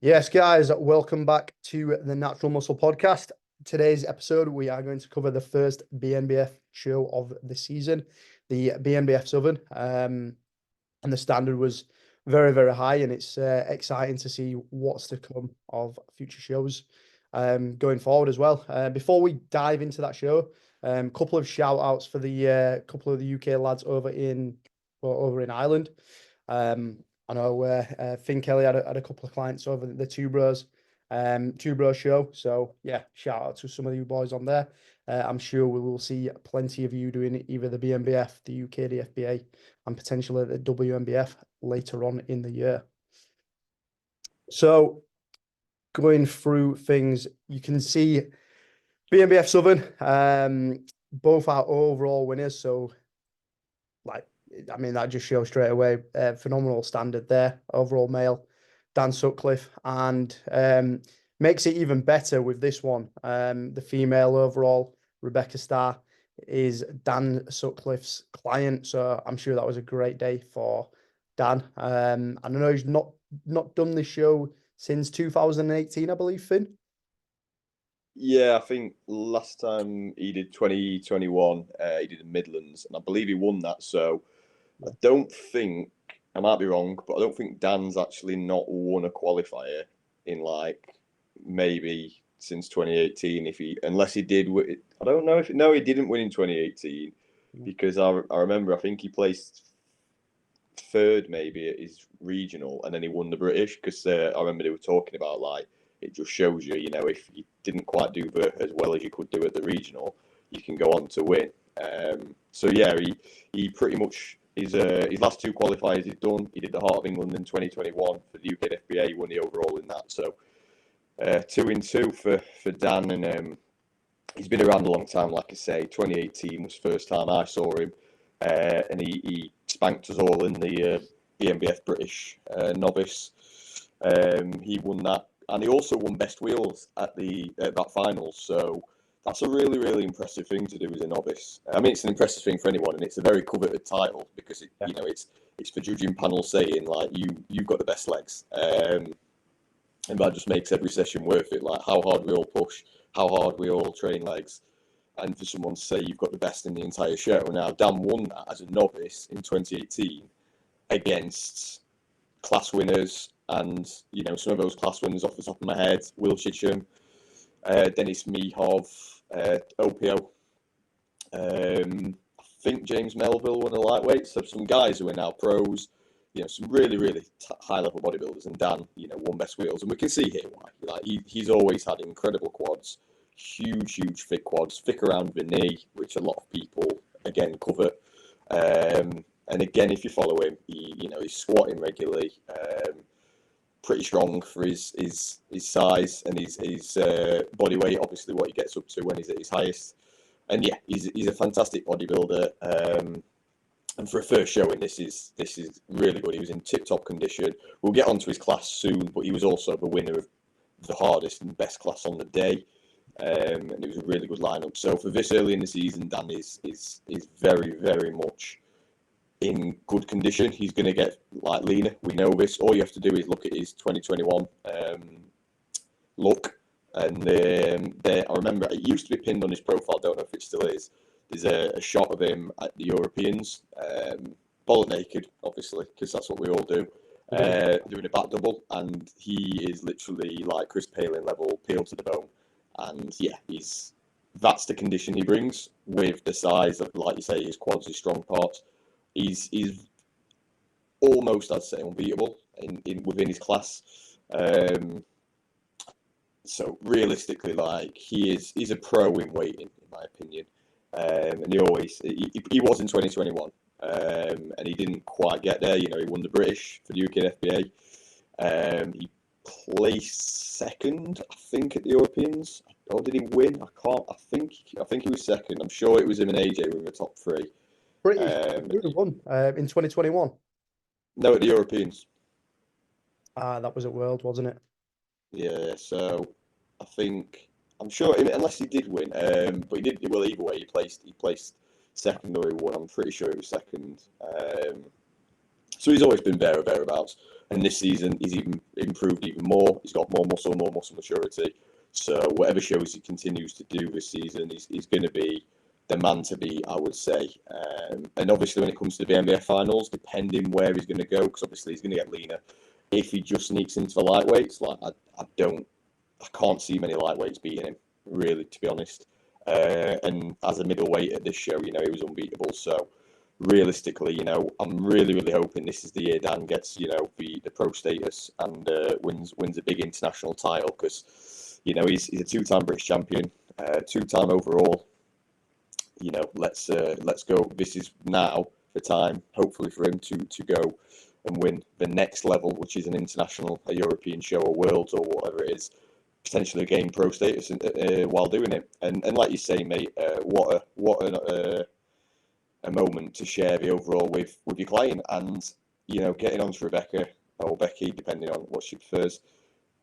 Yes, guys, welcome back to the Natural Muscle Podcast. Today's episode, we are going to cover the first BNBF show of the season, the BNBF Southern. And the standard was very, very high, and it's exciting to see what's to come of future shows going forward as well. Before we dive into that show, a couple of shout outs for the couple of the UK lads over in Ireland. I know Finn Kelly had a couple of clients over the Two Bros show. So yeah, shout out to some of you boys on there. I'm sure we will see plenty of you doing either the BNBF, the UK, the FBA, and potentially the WNBF later on in the year. So going through things, you can see BNBF Southern, both our overall winners. So like, I mean, that just shows straight away phenomenal standard there, overall male, Dan Sutcliffe, and makes it even better with this one. The female overall, Rebecca Starr, is Dan Sutcliffe's client, so I'm sure that was a great day for Dan. And I know he's not done this show since 2018, I believe, Finn. Yeah, I think last time he did 2021, he did the Midlands, and I believe he won that. So I don't think, I might be wrong, but I don't think Dan's actually not won a qualifier in like maybe since 2018. Unless he did, I don't know if no, he didn't win in 2018 because I remember I think he placed third maybe at his regional, and then he won the British because I remember they were talking about like it just shows you, if you didn't quite do as well as you could do at the regional, you can go on to win. So yeah, he pretty much his last two qualifiers he's done. He did the Heart of England in 2021 for the UK FBA. He won the overall in that. So 2-2 for Dan, and he's been around a long time. Like I say, 2018 was the first time I saw him, and he spanked us all in the BNBF British novice. He won that, and he also won best wheels at that final. So that's a really, really impressive thing to do as a novice. I mean, it's an impressive thing for anyone, and it's a very coveted title because it's for judging panel saying like you've got the best legs, and that just makes every session worth it. Like how hard we all push, how hard we all train legs, and for someone to say you've got the best in the entire show. Now Dan won that as a novice in 2018 against class winners. And, some of those class winners off the top of my head, Will Chitcham, Dennis Mehov, OPO. I think James Melville won a lightweight. So some guys who are now pros, some really, really high-level bodybuilders. And Dan, won best wheels. And we can see here why. Like he's always had incredible quads, huge, thick quads, thick around the knee, which a lot of people, again, covet. And again, if you follow him, he's squatting regularly. Pretty strong for his size and his body weight. Obviously, what he gets up to when he's at his highest. And yeah, he's a fantastic bodybuilder. And for a first showing, this is really good. He was in tip-top condition. We'll get onto his class soon, but he was also the winner of the hardest and best class on the day. And it was a really good lineup. So for this early in the season, Dan is very, very much in good condition. He's going to get like leaner. We know this. All you have to do is look at his 2021 look. And I remember it used to be pinned on his profile. Don't know if it still is. There's a shot of him at the Europeans, bullet naked, obviously, because that's what we all do, doing a back double. And he is literally like Chris Palin level, peeled to the bone. And yeah, that's the condition he brings with the size of, like you say, his quads, his strong parts. He's almost, I'd say, unbeatable within his class. So realistically, like he's a pro in weighting, in my opinion. And he was in 2021, and he didn't quite get there. He won the British for the UK FBA. He placed second, I think, at the Europeans. Or did he win? I think he was second. I'm sure it was him and AJ were in the top three. British won in 2021. No, at the Europeans. That was at World, wasn't it? Yeah, so I'm sure, unless he did win, but he did well either way. He placed second or he won. I'm pretty sure he was second. So he's always been thereabouts. And this season, he's even improved even more. He's got more muscle maturity. So whatever shows he continues to do this season, he's going to be the man to beat, I would say. And obviously, when it comes to the BNBF finals, depending where he's going to go, because obviously he's going to get leaner. If he just sneaks into the lightweights, like I can't see many lightweights beating him, really, to be honest. And as a middleweight at this show, he was unbeatable. So realistically, I'm really hoping this is the year Dan gets, the pro status and wins a big international title, because, he's a two-time British champion, two-time overall. Let's go. This is now the time, hopefully, for him to go and win the next level, which is an international, a European show, a world, or whatever it is, potentially gain pro status while doing it. And like you say, mate, what a moment to share the overall with your client, and getting on to Rebecca or Becky, depending on what she prefers.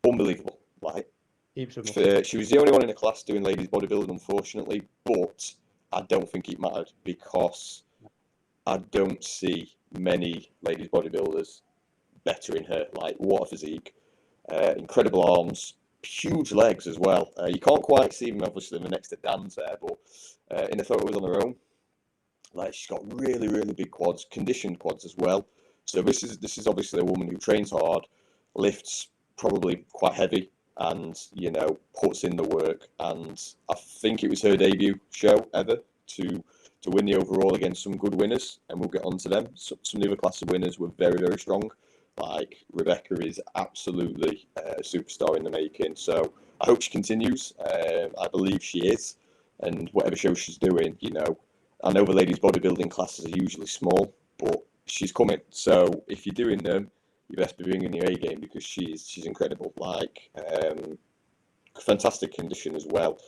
Unbelievable. Like, she was the only one in the class doing ladies bodybuilding, unfortunately, but I don't think it mattered, because I don't see many ladies bodybuilders bettering her. Like, what a physique, incredible arms, huge legs as well. You can't quite see them, obviously, in the next to Dan's there, but in the photos on her own, like, she's got really big quads, conditioned quads as well. So this is obviously a woman who trains hard, lifts probably quite heavy, and puts in the work. And I think it was her debut show ever to win the overall against some good winners, and we'll get on to them. Some of the other class of winners were very strong. Like, Rebecca is absolutely a superstar in the making. So I hope she continues. I believe she is, and whatever show she's doing, I know the ladies bodybuilding classes are usually small, but she's coming. So if you're doing them, you best be bringing your A game, because she's incredible. Like, fantastic condition as well,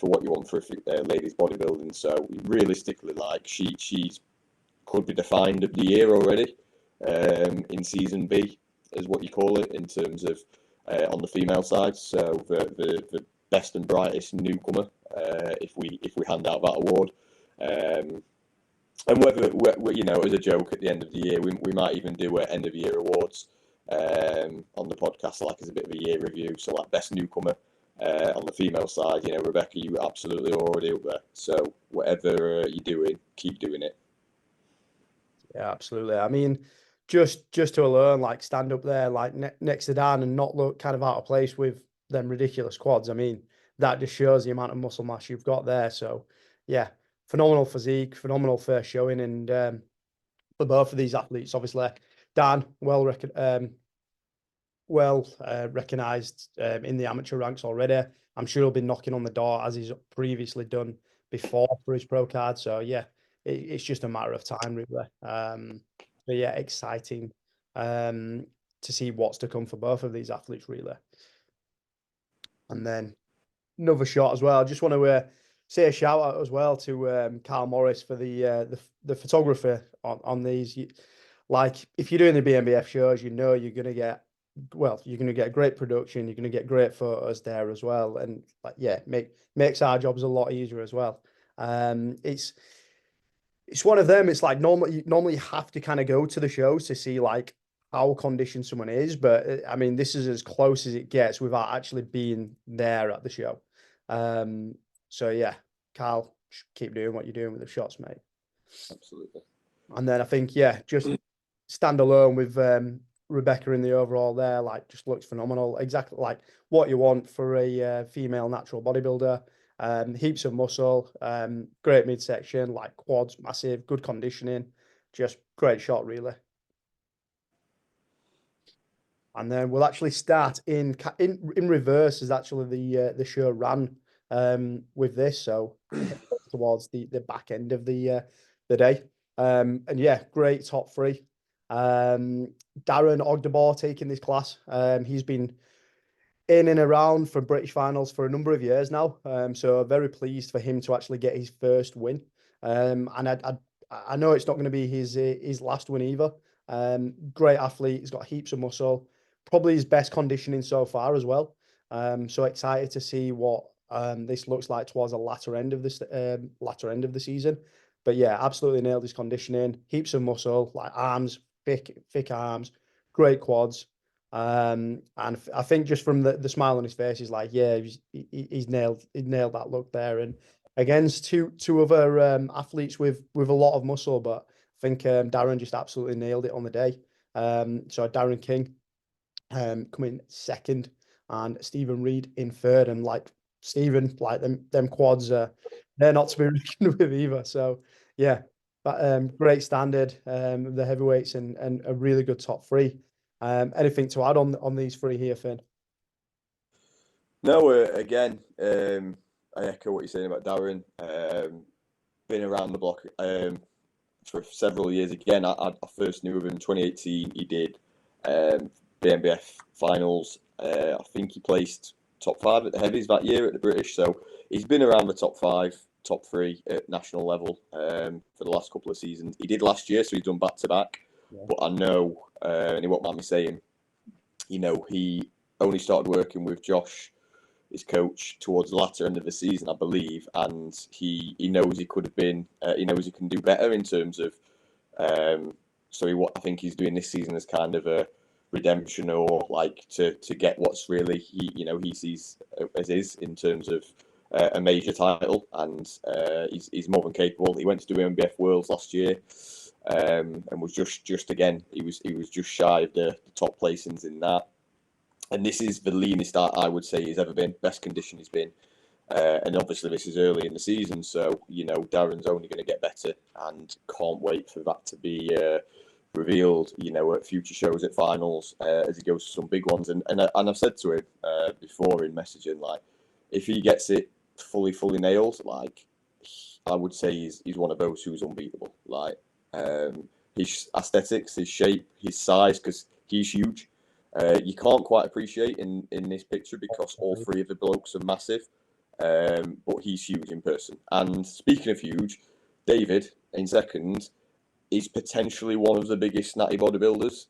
for what you want for ladies bodybuilding. So realistically, like, she's could be defined of the year already, in season B, is what you call it, in terms of on the female side. So the best and brightest newcomer, if we hand out that award. And whether, as a joke at the end of the year, we might even do end of year awards on the podcast, like as a bit of a year review. So, like, best newcomer on the female side, Rebecca, you absolutely already up there. So whatever you're doing, keep doing it. Yeah, absolutely. I mean, just to learn, like, stand up there, like, next to Dan, and not look kind of out of place with them ridiculous quads. I mean, that just shows the amount of muscle mass you've got there. So yeah, phenomenal physique, phenomenal first showing. And for both of these athletes, obviously, Dan, recognized in the amateur ranks already. I'm sure he'll be knocking on the door, as he's previously done before, for his pro card. So yeah, it's just a matter of time, really. But yeah, exciting to see what's to come for both of these athletes, really. And then another shot as well. I just want to say a shout out as well to Carl Morris for the photography on these. Like, if you're doing the BNBF shows, you're going to get, you're going to get great production. You're going to get great photos there as well. And, like, yeah, makes our jobs a lot easier as well. It's one of them. It's like normally you have to kind of go to the shows to see, like, how conditioned someone is. But I mean, this is as close as it gets without actually being there at the show. So yeah, Carl, keep doing what you're doing with the shots, mate. Absolutely. And then I think, yeah, just stand alone with Rebecca in the overall there, like, just looks phenomenal. Exactly like what you want for a female natural bodybuilder. Heaps of muscle, great midsection, like quads, massive, good conditioning, just great shot, really. And then we'll actually start in reverse, as actually the show ran with this, so towards the back end of the day. And yeah, great top three. Darren Ogdebor taking this class. He's been in and around for British finals for a number of years now. So very pleased for him to actually get his first win. And I know it's not going to be his last win either. Great athlete. He's got heaps of muscle. Probably his best conditioning so far as well. So excited to see what this looks like towards the latter end of the season. But yeah, absolutely nailed his conditioning. Heaps of muscle, like arms, thick arms, great quads. And I think just from the smile on his face, he's like, yeah, he's nailed that look there. And against two other athletes with a lot of muscle, but I think Darren just absolutely nailed it on the day. So Darren King coming second, and Stephen Reed in third. And like Stephen, like them quads, they're not to be reckoned with either. So yeah, but great standard, the heavyweights and a really good top three. Anything to add on these three here, Finn? No, again, I echo what you're saying about Darren. Been around the block for several years. Again, I first knew of him in 2018. He did BNBF finals. I think he placed top 5 at the heavies that year at the British. So he's been around the top 5, top 3 at national level for the last couple of seasons. He did last year, so he's done back to back. But I know, and he won't mind me saying, he only started working with Josh, his coach, towards the latter end of the season, I believe, and he knows he could have been, he knows he can do better in terms of. So what I think he's doing this season is kind of a redemption, or like to get what's really he sees as is in terms of a major title, and he's more than capable. He went to do BNBF Worlds last year, and was just again he was just shy of the top placings in that. And this is the leanest I would say he's ever been, best condition he's been. And obviously this is early in the season, so Darren's only going to get better, and can't wait for that to be revealed, at future shows, at finals, as he goes to some big ones. And I've said to him before in messaging, like, if he gets it fully nailed, like, I would say he's one of those who's unbeatable. Like, his aesthetics, his shape, his size, because he's huge. You can't quite appreciate in this picture because all 3 of the blokes are massive, but he's huge in person. And speaking of huge, David in second is potentially one of the biggest natty bodybuilders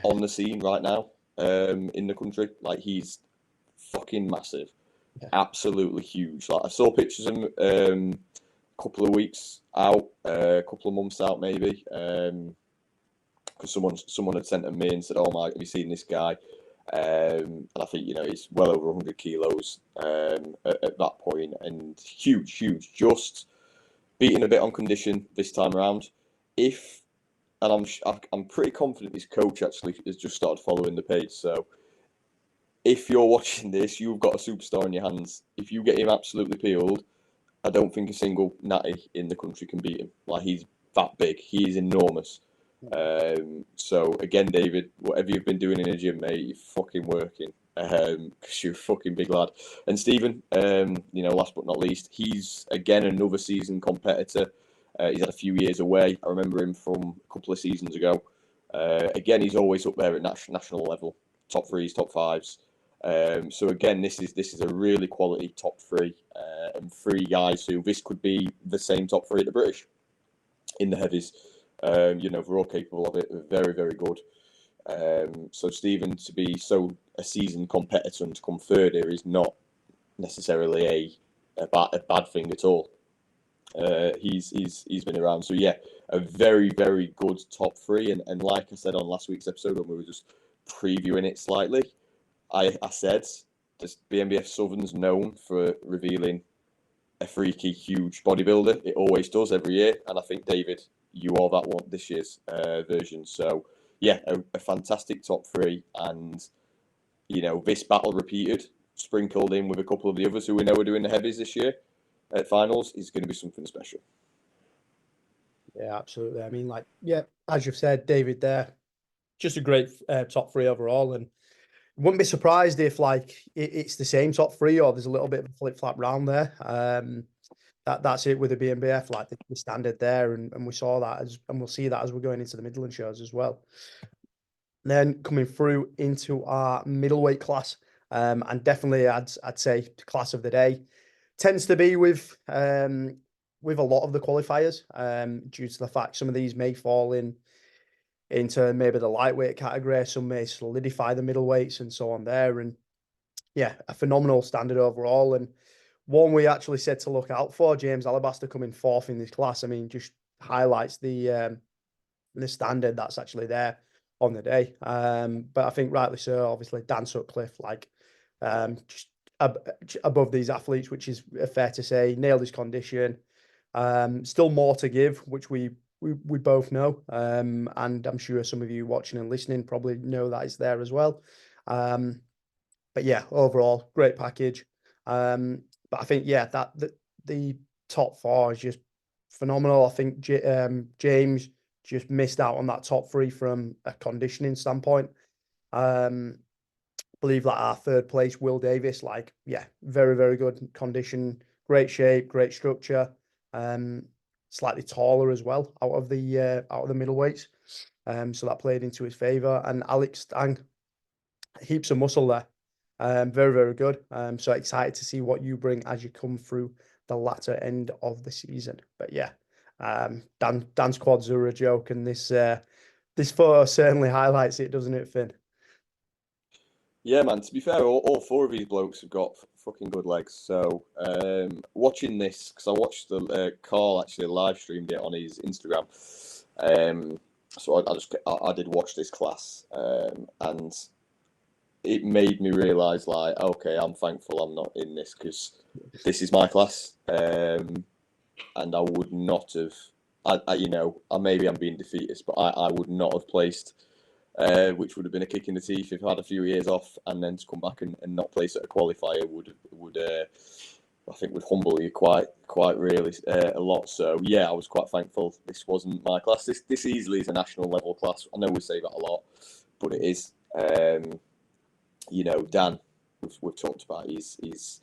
on the scene right now in the country. Like, he's fucking massive, absolutely huge. Like, I saw pictures of him a couple of weeks out, a couple of months out maybe. Because someone had sent them me and said, "Oh my, have you seen this guy?" And I think he's well over 100 kilos at that point, and huge. Just beating a bit on condition this time around. I'm pretty confident his coach actually has just started following the page. So if you're watching this, you've got a superstar in your hands. If you get him absolutely peeled, I don't think a single natty in the country can beat him. Like, he's that big. He is enormous. So again, David, whatever you've been doing in the gym, mate, you're fucking working, because you're a fucking big lad. And Stephen, last but not least, he's again another seasoned competitor. He's had a few years away. I remember him from a couple of seasons ago. Again, he's always up there at national level, top 3s, top 5s. So again, this is a really quality top 3, and 3 guys who this could be the same top 3 at the British in the heavies. We're all capable of it. We're very, very good. So Stephen, to be a seasoned competitor and to come third here is not necessarily a bad thing at all. He's been around. So yeah, a very, very good top 3. And like I said on last week's episode when we were just previewing it slightly, I said this BNBF Southern's known for revealing a freaky, huge bodybuilder. It always does every year. And I think, David, you are that one this year's version. So yeah, a fantastic top 3, and this battle repeated, sprinkled in with a couple of the others who we know are doing the heavies this year at finals, is going to be something special. Yeah, absolutely. I mean, like, yeah, as you've said, David, there, just a great top 3 overall, and wouldn't be surprised if like it's the same top 3 or there's a little bit of a flip flap round there. That's it with the BNBF, like the standard there, and we saw that and we'll see that as we're going into the Midland shows as well. Then coming through into our middleweight class, and definitely I'd say class of the day tends to be with a lot of the qualifiers, due to the fact some of these may fall into maybe the lightweight category, some may solidify the middleweights and so on there. And yeah, a phenomenal standard overall, and one we actually said to look out for. James Alabaster coming 4th in this class. I mean, just highlights the the standard that's actually there on the day. But I think rightly so. Obviously, Dan Sutcliffe, like just above these athletes, which is fair to say, nailed his condition. Still more to give, which we both know, and I'm sure some of you watching and listening probably know that it's there as well. But yeah, overall, great package. But I think that the top four is just phenomenal. I think James just missed out on that top three from a conditioning standpoint. Believe that our third place, Will Davis, like, yeah, very, very good condition, great shape, great structure. Slightly taller as well out of the middleweights. So that played into his favour. And Alex Stang, heaps of muscle there. Very, very good. So excited to see what you bring as you come through the latter end of the season. But yeah, Dan's quads are a joke, and this photo certainly highlights it, doesn't it, Finn? Yeah, man. To be fair, all four of these blokes have got fucking good legs. So watching this, because I watched the Carl actually live streamed it on his Instagram. So I did watch this class, and it made me realise, like, okay, I'm thankful I'm not in this, because this is my class, and I would not have. Maybe I'm being defeatist, but I would not have placed. Which would have been a kick in the teeth if I had a few years off, and then to come back and not place at a qualifier would I think would humble you quite really a lot. So yeah, I was quite thankful this wasn't my class. This easily is a national level class. I know we say that a lot, but it is. Dan, we've talked about, he's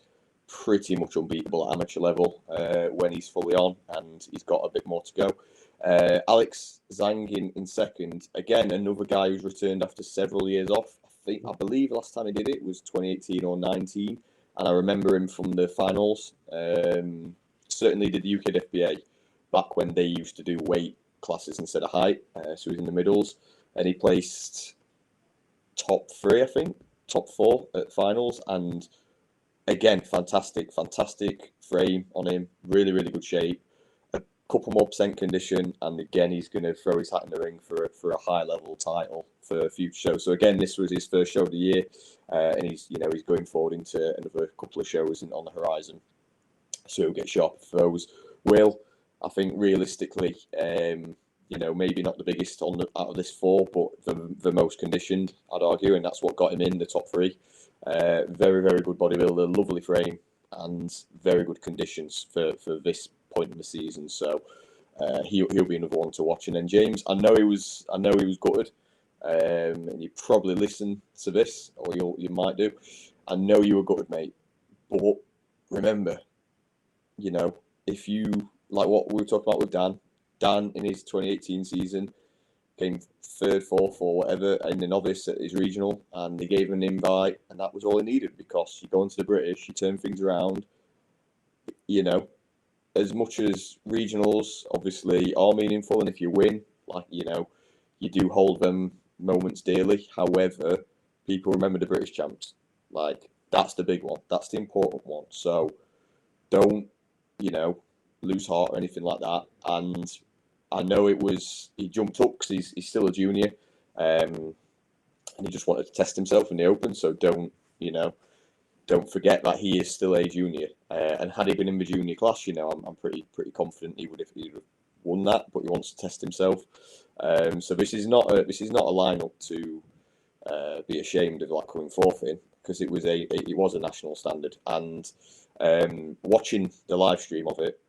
pretty much unbeatable at amateur level when he's fully on, and he's got a bit more to go. Alex Zhang in second. Again, another guy who's returned after several years off. I believe last time he did it was 2018 or 19, and I remember him from the finals. Certainly did the UKFBA back when they used to do weight classes instead of height. So he's in the middles, and he placed top 3, I think, top 4 at finals. And again, fantastic frame on him. Really, really good shape. Couple more percent condition, and again he's going to throw his hat in the ring for a high level title for future shows. So again, this was his first show of the year, and he's going forward into another couple of shows on the horizon. So he'll get sharp for those. Will, I think realistically, maybe not the biggest out of this 4, but the most conditioned, I'd argue, and that's what got him in the top 3. Very, very good bodybuilder, lovely frame, and very good conditions for this point in the season. So he'll be another one to watch. And then James, I know he was gutted, and you probably listen to this, or you might do. I know you were gutted, mate, but remember, if you like what we were talking about with Dan in his 2018 season came 3rd, 4th, or whatever in the novice at his regional, and they gave him an invite, and that was all he needed, because you go into the British, you turn things around. As much as regionals obviously are meaningful, and if you win, you do hold them moments dearly. However, people remember the British champs. Like, that's the big one. That's the important one. So don't, lose heart or anything like that. And I know he jumped up because he's still a junior, and he just wanted to test himself in the Open. So don't forget that he is still a junior. And had he been in the junior class, I'm pretty confident he would have won that. But he wants to test himself. So this is not a lineup to be ashamed of, like, coming 4th in, because it was a national standard. And watching the live stream of it,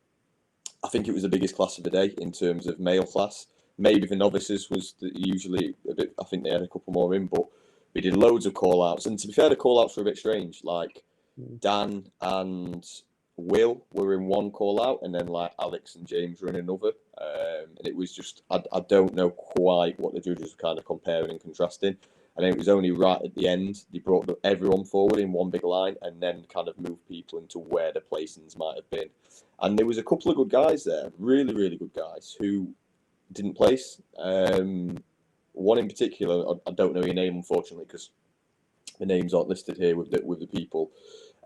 I think it was the biggest class of the day in terms of male class. Maybe the novices was usually a bit. I think they had a couple more in, but we did loads of call outs. And to be fair, the call outs were a bit strange. Like, Dan and Will were in one call out, and then like Alex and James were in another. And it was just, I don't know quite what the judges were kind of comparing and contrasting. And then it was only right at the end they brought everyone forward in one big line, and then kind of moved people into where the placings might have been. And there was a couple of good guys there, really, really good guys, who didn't place. One in particular, I don't know your name, unfortunately, because the names aren't listed here with the people.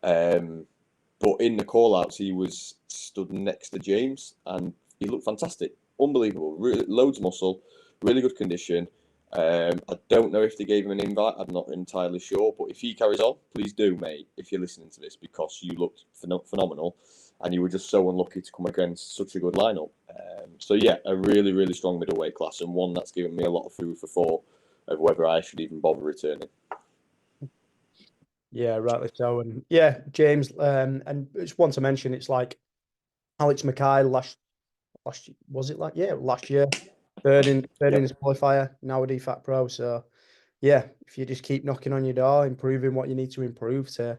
But in the call-outs, he was stood next to James, and he looked fantastic, unbelievable, really, loads of muscle, really good condition. I don't know if they gave him an invite. I'm not entirely sure, but if he carries on, please do, mate. If you're listening to this, because you looked phenomenal, and you were just so unlucky to come against such a good lineup. So yeah, a really, really strong middleweight class, and one that's given me a lot of food for thought of whether I should even bother returning. Yeah, rightly so. And yeah, James, and just want to mention, it's like Alex Mackay last was it last year, third in Yep. his qualifier, now a DFAT pro. So yeah, if you just keep knocking on your door, improving what you need to improve to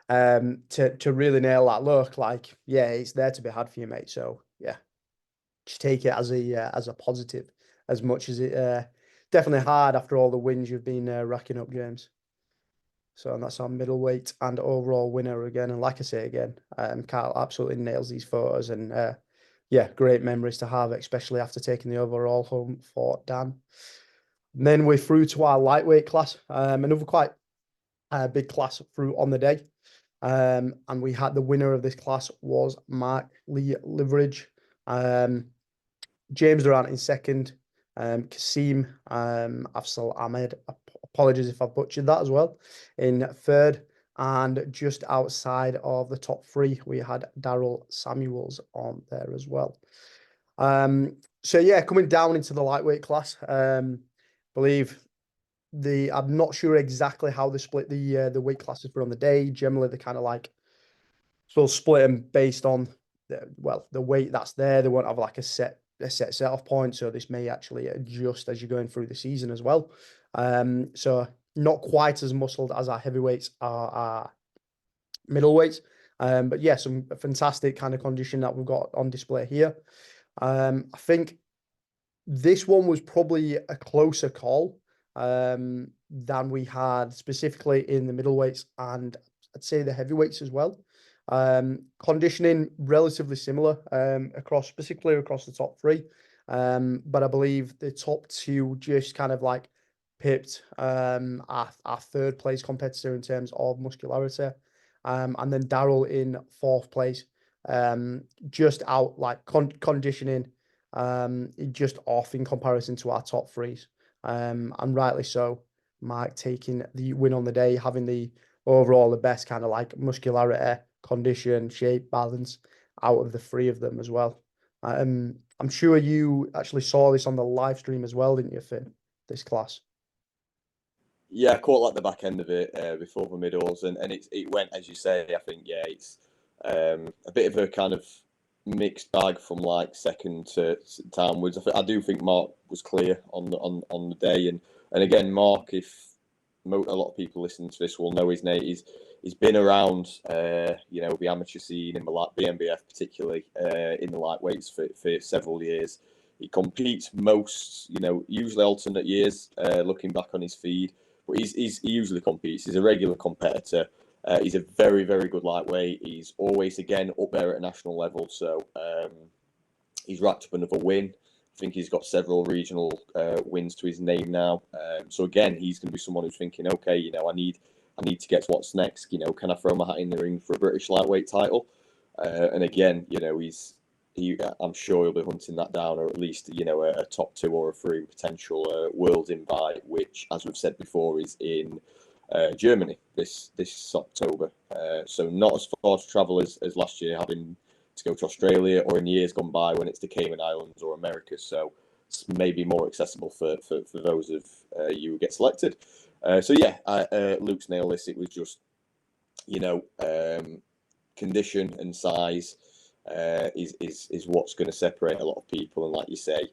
really nail that look, like yeah, it's there to be had for you, mate. So yeah, just take it as a positive, as much as it definitely hard after all the wins you've been racking up, James. So that's our middleweight and overall winner again. And like I say again, Carl absolutely nails these photos, and yeah, great memories to have, especially after taking the overall home for Dan. And then we're through to our lightweight class, another quite big class through on the day. And we had the winner of this class was Mark Lee Liveridge. James Durant in second, Kasim Afsal Ahmed, apologies if I've butchered that as well, in third. And just outside of the top three, we had Daryl Samuels on there as well. So yeah, coming down into the lightweight class, believe I'm not sure exactly how they split the weight classes for on the day. Generally, they kind of like so split them based on the weight that's there. They won't have like a set off point, so this may actually adjust as you're going through the season as well. So not quite as muscled as our heavyweights are our middleweights. But yeah, some fantastic kind of condition that we've got on display here. I think this one was probably a closer call than we had specifically in the middleweights and I'd say the heavyweights as well. Conditioning relatively similar specifically across the top three. But I believe the top two just kind of like pipped our third place competitor in terms of muscularity. And then Daryl in fourth place, just out like conditioning, just off in comparison to our top threes. And rightly so. Mike taking the win on the day, having the overall the best kind of like muscularity, condition, shape, balance out of the three of them as well. I'm sure you actually saw this on the live stream as well, didn't you, Finn? This class. Yeah, I caught like the back end of it before the middles, and it went as you say. I think it's a bit of a kind of mixed bag from like second to downwards. I do think Mark was clear on the day, and again, Mark, if a lot of people listening to this will know his name, he's been around, the amateur scene in the BNBF, particularly in the lightweights for several years. He competes most, usually alternate years. Looking back on his feed. But he usually competes. He's a regular competitor. He's a very, very good lightweight. He's always, again, up there at a national level. So he's racked up another win. I think he's got several regional wins to his name now. So again, he's going to be someone who's thinking, okay, I need to get to what's next. Can I throw my hat in the ring for a British lightweight title? And again, I'm sure he'll be hunting that down, or at least a top 2 or a 3 potential world invite, which, as we've said before, is in Germany this October. So not as far to travel as last year, having to go to Australia, or in years gone by when it's the Cayman Islands or America. So it's maybe more accessible for those of you who get selected. So yeah, Luke's nailed this. It was just condition and size. Is what's going to separate a lot of people. And like you say,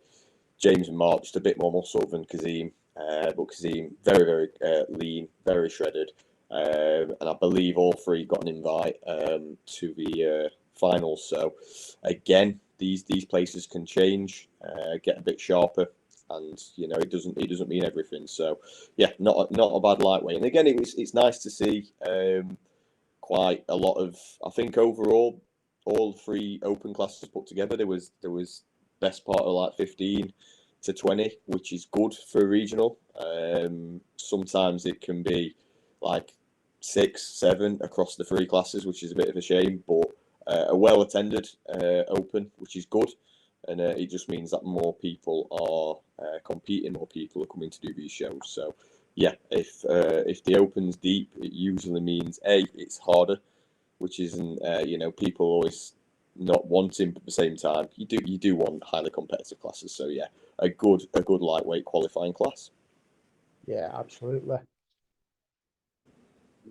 James and Mark just a bit more muscle than Kazim, but Kazim very, very lean, very shredded, and I believe all three got an invite to the finals. So again, these places can change, get a bit sharper, and it doesn't mean everything. So yeah, not a bad lightweight. And again, it's nice to see quite a lot of, I think overall, all 3 open classes put together, there was best part of like 15 to 20, which is good for a regional. Sometimes it can be like 6, 7 across the 3 classes, which is a bit of a shame, but a well attended open, which is good. and it just means that more people are competing, more people are coming to do these shows. So yeah, if the Open's deep, it usually means it's harder, which isn't people always not wanting, but at the same time you do want highly competitive classes. So yeah, a good lightweight qualifying class. Yeah, absolutely.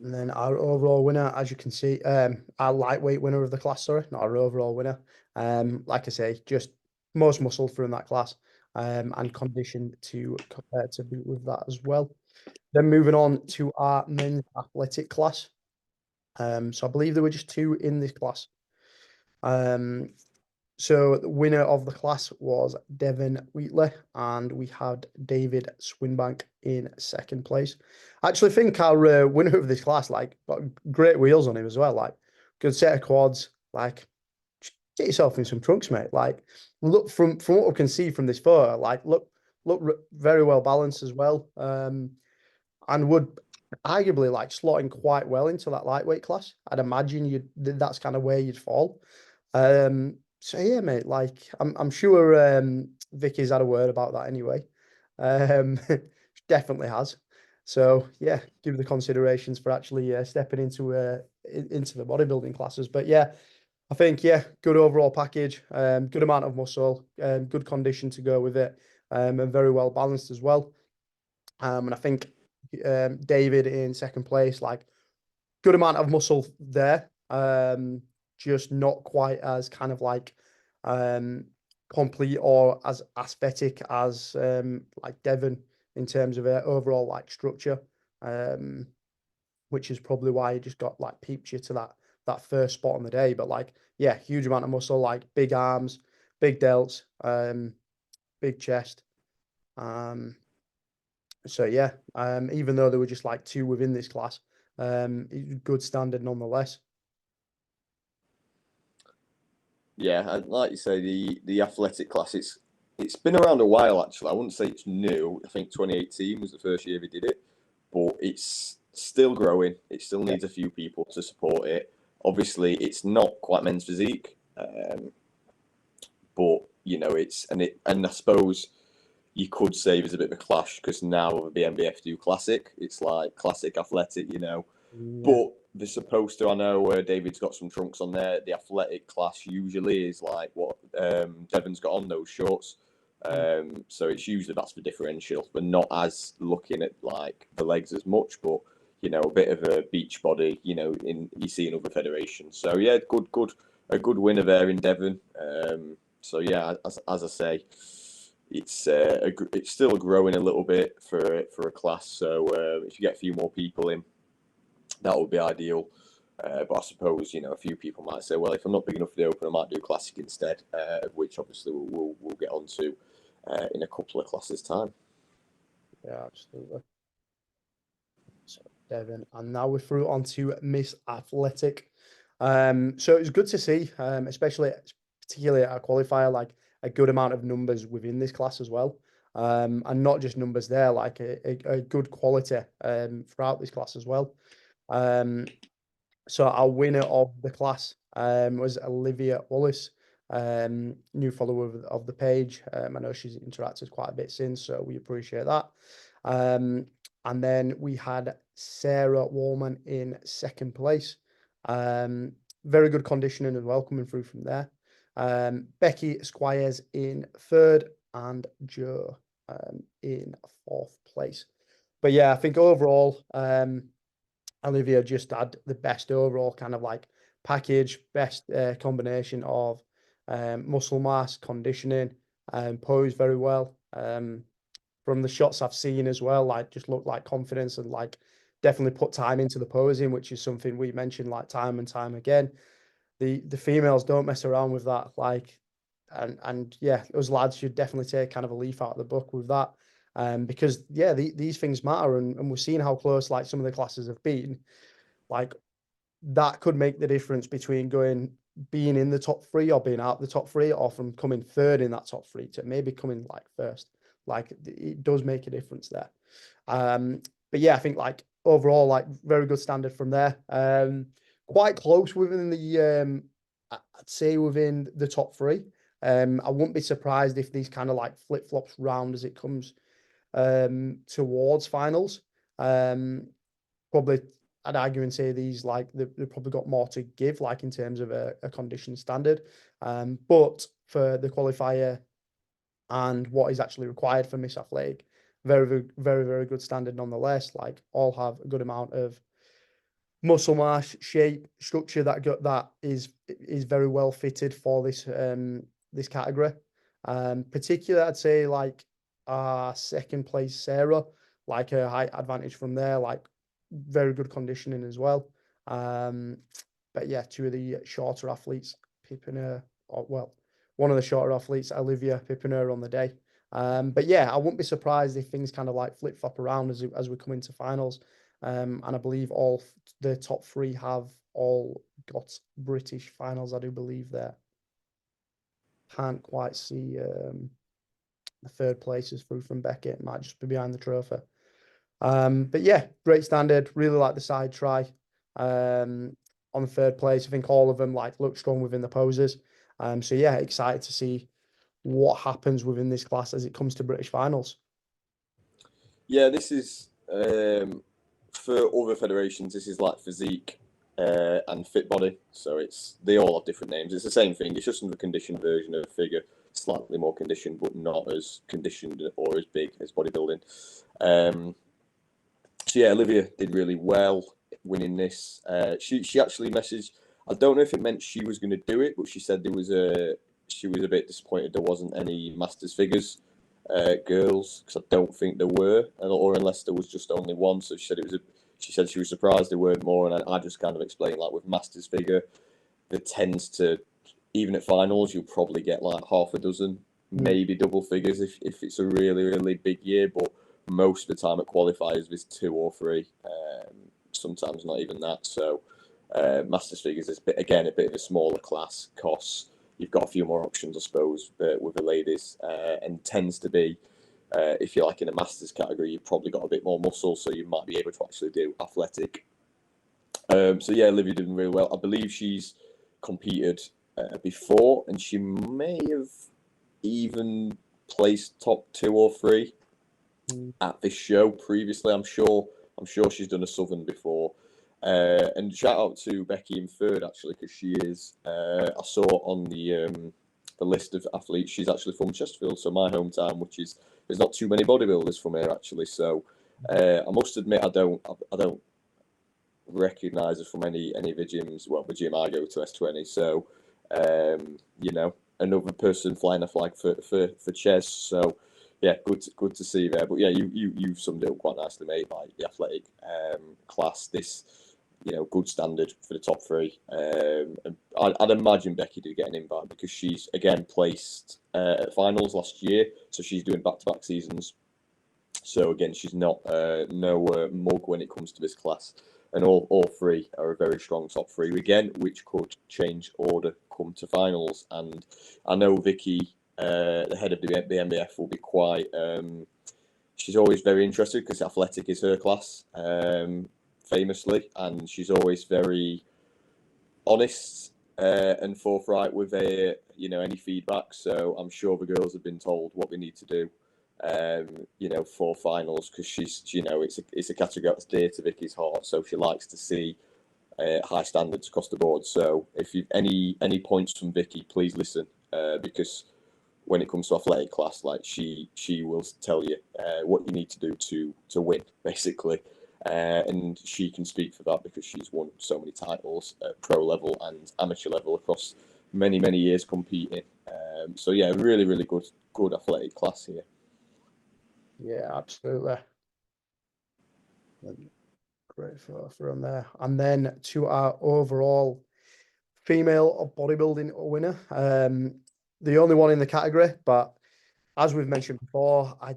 And then our overall winner, as you can see, our lightweight winner of the class, sorry, not our overall winner. Like I say, just most muscle from that class, and conditioned to boot with that as well. Then moving on to our men's athletic class. So I believe there were just two in this class. So the winner of the class was Devon Wheatley, and we had David Swinbank in second place. I actually think our winner of this class, like, got great wheels on him as well. Like, good set of quads. Like, get yourself in some trunks, mate. Like, look from what we can see from this photo, like, look very well balanced as well. And would arguably like slotting quite well into that lightweight class. I'd imagine that's kind of where you'd fall. So yeah, mate, like I'm sure Vicky's had a word about that anyway. Definitely has. So yeah, give the considerations for actually stepping into the bodybuilding classes. But yeah, I think good overall package, good amount of muscle, good condition to go with it, and very well balanced as well. And I think David in second place, like good amount of muscle there. Just not quite as kind of like complete or as aesthetic as like Devon in terms of overall like structure. Which is probably why he just got like peeped you to that first spot on the day. But like, yeah, huge amount of muscle, like big arms, big delts, big chest. So yeah, even though there were just like two within this class, good standard nonetheless. Yeah, and like you say, the athletic class, it's been around a while actually. I wouldn't say it's new. I think 2018 was the first year we did it, but it's still growing. It still needs a few people to support it. Obviously, it's not quite men's physique, but and I suppose you could say there's a bit of a clash because now the BNBF do classic. It's like classic athletic. Yeah. But they're supposed to. I know David's got some trunks on there. The athletic class usually is like what Devon's got on those shorts. So it's usually that's the differential. We're not as looking at like the legs as much, but a bit of a beach body. You see in other federations. So yeah, a good winner there in Devon. So yeah, as I say, it's still growing a little bit for a class. So if you get a few more people in, that would be ideal. But I suppose a few people might say, well, if I'm not big enough for the Open, I might do Classic instead, which obviously we'll get onto in a couple of classes' time. Yeah, absolutely. So Devon, and now we're through onto Miss Athletic. So it was good to see, especially particularly at a qualifier, like a good amount of numbers within this class as well. And not just numbers there, like a good quality throughout this class as well. So our winner of the class was Olivia Wallace, new follower of the page. I know she's interacted quite a bit since, so we appreciate that. And then we had Sarah Wallman in second place. Very good conditioning and well coming through from there. Becky Squires in third, and Joe in fourth place. But yeah, I think overall, Olivia just had the best overall kind of like package, best combination of muscle mass, conditioning, posed very well. From the shots I've seen as well, like just looked like confidence and like definitely put time into the posing, which is something we mentioned like time and time again. The females don't mess around with that, like, and yeah, those lads should definitely take kind of a leaf out of the book with that. Because yeah, these things matter, and we're seeing how close like some of the classes have been. Like that could make the difference between being in the top three or being out the top three, or from coming third in that top three to maybe coming like first. Like it does make a difference there. But yeah, I think like overall, like very good standard from there. Quite close within the I'd say within the top three. I wouldn't be surprised if these kind of like flip flops round as it comes towards finals. Probably I'd argue and say these like they've probably got more to give, like in terms of a condition standard. But for the qualifier and what is actually required for Miss Athletic, very, very, very, very good standard nonetheless. Like all have a good amount of muscle mass, shape, structure that is very well fitted for this category. Particularly, I'd say like second place Sarah, like a height advantage from there, like very good conditioning as well. But yeah, two of the shorter athletes, Pippiner, or well, one of the shorter athletes, Olivia Pippiner, on the day. But yeah, I wouldn't be surprised if things kind of like flip flop around as we come into finals. And I believe all the top three have all got British finals. I do believe there. Can't quite see the third places through from Beckett. Might just be behind the trophy. But yeah, great standard. Really like the side try. On the third place, I think all of them like look strong within the poses. So yeah, excited to see what happens within this class as it comes to British finals. Yeah, this is for other federations. This is like physique and fit body. So they all have different names. It's the same thing. It's just another conditioned version of a figure, slightly more conditioned, but not as conditioned or as big as bodybuilding. So yeah, Olivia did really well winning this. She actually messaged. I don't know if it meant she was going to do it, but she said she was a bit disappointed there wasn't any masters figures girls, because I don't think there were, or unless there was just only one. So she said she was surprised there weren't more, and I just kind of explained like with masters figure, there tends to, even at finals, you'll probably get like half a dozen, maybe double figures if it's a really really big year, but most of the time at qualifiers there's two or three, sometimes not even that. So masters figures is a bit of a smaller class, costs. You've got a few more options, I suppose, with the ladies, and tends to be, if you're like in a masters category, you've probably got a bit more muscle, so you might be able to actually do athletic. So yeah, Olivia did really well. I believe she's competed before, and she may have even placed top 2 or 3 at this show previously. I'm sure she's done a Southern before. And shout out to Becky in third, actually, because she is. I saw on the list of athletes, she's actually from Chesterfield, so my hometown, which is there's not too many bodybuilders from here actually. So I must admit I don't recognise her from any of the gyms. Well, the gym I go to, S20. So another person flying a flag for Ches. So yeah, good to see there. But yeah, you've summed it up quite nicely, mate. Like the athletic class, this good standard for the top 3. And I'd imagine Becky did get an invite because she's again placed at finals last year, so she's doing back-to-back seasons. So again, she's not no mug when it comes to this class. And all 3 are a very strong top 3 again, which could change order come to finals. And I know Vicky, the head of the BNBF, will be quite. She's always very interested because athletic is her class, famously, and she's always very honest and forthright with any feedback. So I'm sure the girls have been told what they need to do. For finals, because it's a category that's dear to Vicky's heart, so she likes to see high standards across the board. So if you've any points from Vicky, please listen, because when it comes to athletic class, like she will tell you what you need to do to win, basically, and she can speak for that because she's won so many titles at pro level and amateur level across many years competing. So yeah, really really good athletic class here. Yeah, absolutely. Great from there. And then to our overall female bodybuilding winner, the only one in the category, but as we've mentioned before, I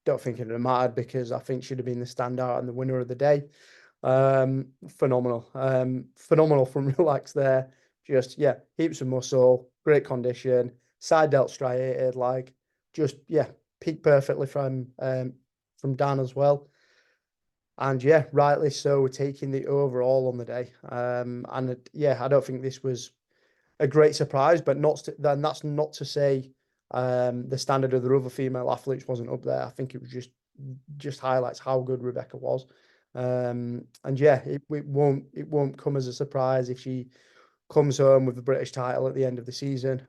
don't think it would have mattered because I think she'd have been the standout and the winner of the day. Phenomenal. Phenomenal from Relax there. Just, yeah, heaps of muscle, great condition, side delt striated, like just, yeah, peaked perfectly from Dan as well. And yeah, rightly so, taking the overall on the day. And yeah, I don't think this was a great surprise, but then that's not to say the standard of the other female athletes wasn't up there. I think it was just highlights how good Rebecca was. And yeah, it won't come as a surprise if she comes home with the British title at the end of the season,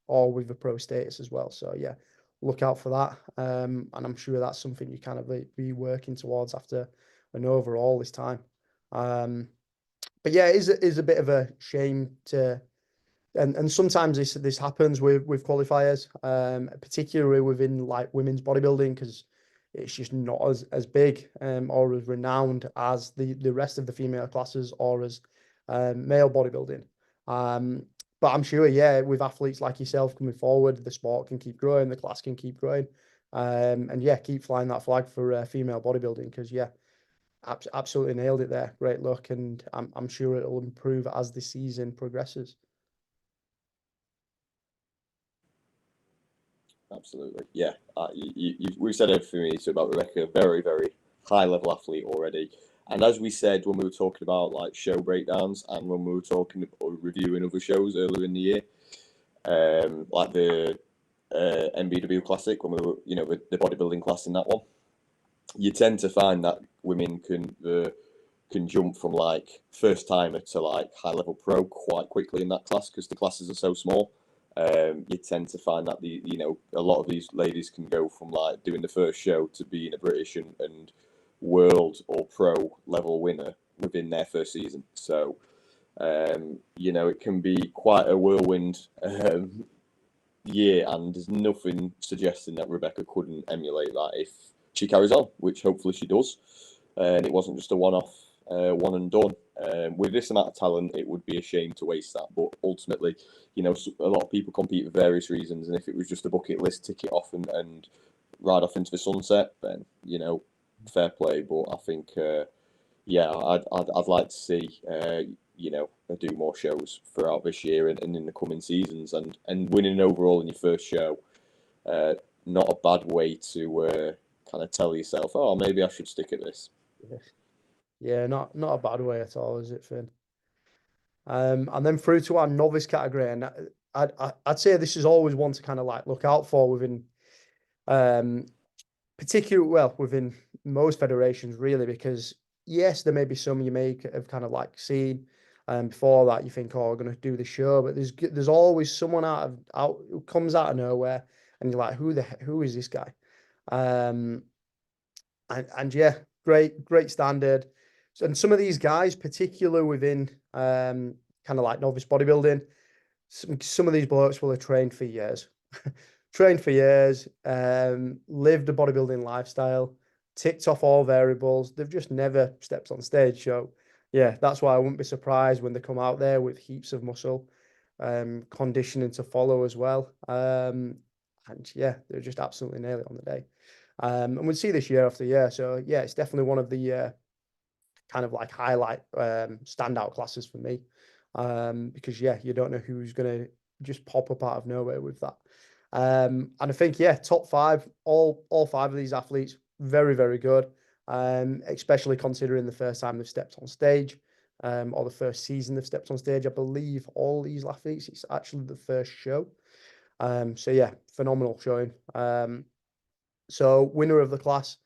or with the pro status as well. So yeah, look out for that. And I'm sure that's something you kind of be working towards after an overall this time. But yeah, it is a bit of a shame to, and sometimes this happens with qualifiers, particularly within like women's bodybuilding, because it's just not as big or as renowned as the rest of the female classes or as male bodybuilding. But I'm sure, yeah, with athletes like yourself coming forward, the sport can keep growing, the class can keep growing, and yeah, keep flying that flag for female bodybuilding, because yeah, absolutely nailed it there. Great luck, and I'm sure it'll improve as the season progresses. Absolutely, yeah. We've said everything about Rebecca. Very, very high level athlete already. And as we said when we were talking about like show breakdowns, and when we were talking or reviewing other shows earlier in the year, like the NBW Classic, when we were, the bodybuilding class in that one, you tend to find that women can jump from like first timer to like high level pro quite quickly in that class because the classes are so small. You tend to find that a lot of these ladies can go from like doing the first show to being a British and world or pro level winner within their first season. So it can be quite a whirlwind year, and there's nothing suggesting that Rebecca couldn't emulate that if she carries on, which hopefully she does. And it wasn't just a one-off, one and done. With this amount of talent, it would be a shame to waste that. But ultimately, a lot of people compete for various reasons, and if it was just a bucket list, tick it off and ride off into the sunset, then fair play. But I think, I'd like to see, do more shows throughout this year and in the coming seasons, and winning overall in your first show, not a bad way to kind of tell yourself, oh, maybe I should stick at this. Yeah, not a bad way at all, is it, Finn? And then through to our novice category, and I'd say this is always one to kind of like look out for within, within most federations, really, because yes, there may be some you may have kind of like seen before that you think, oh, we're going to do the show, but there's always someone out who comes out of nowhere, and you're like, who is this guy? And yeah, great standard. And some of these guys, particularly within kind of like novice bodybuilding, some of these blokes will have trained for years, lived a bodybuilding lifestyle, ticked off all variables. They've just never stepped on stage. So yeah, that's why I wouldn't be surprised when they come out there with heaps of muscle, conditioning to follow as well. And yeah, they're just absolutely nail it on the day. And we'll see this year after year. So yeah, it's definitely one of the kind of like highlight standout classes for me. Because yeah, you don't know who's gonna just pop up out of nowhere with that. And I think yeah, top five, all five of these athletes, very, very good. Especially considering the first time they've stepped on stage, or the first season they've stepped on stage. I believe all these athletes, it's actually the first show. So yeah, phenomenal showing. So winner of the class,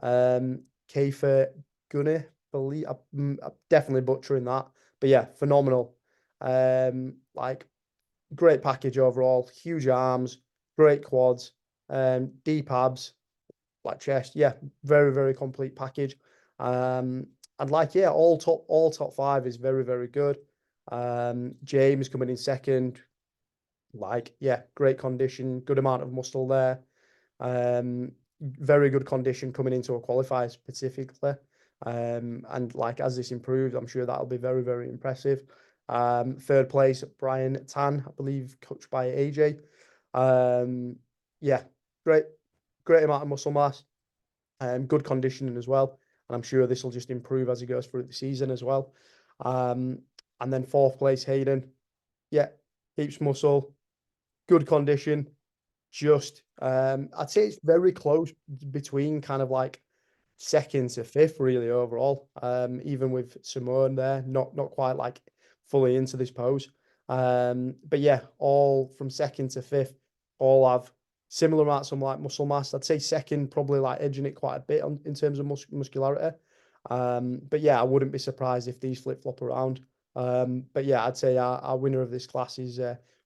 Kiefer Gunny, believe I'm definitely butchering that, but yeah, phenomenal. Like great package overall, huge arms, great quads, deep abs, like chest. Yeah, very, very complete package. And like yeah, all top five is very, very good. James coming in second, like yeah, great condition, good amount of muscle there. Very good condition coming into a qualifier specifically. And like as this improves, I'm sure that'll be very, very impressive. Third place, Brian Tan, I believe, coached by AJ. Yeah, great amount of muscle mass, good conditioning as well. And I'm sure this will just improve as he goes through the season as well. And then fourth place, Hayden. Yeah, heaps muscle, good condition. Just I'd say it's very close between kind of like second to fifth really overall. Even with Simone there, not quite like fully into this pose. But yeah, all from second to fifth, all have similar amounts of like muscle mass. I'd say second probably like edging it quite a bit in terms of muscularity. But yeah, I wouldn't be surprised if these flip-flop around. But yeah, I'd say our winner of this class is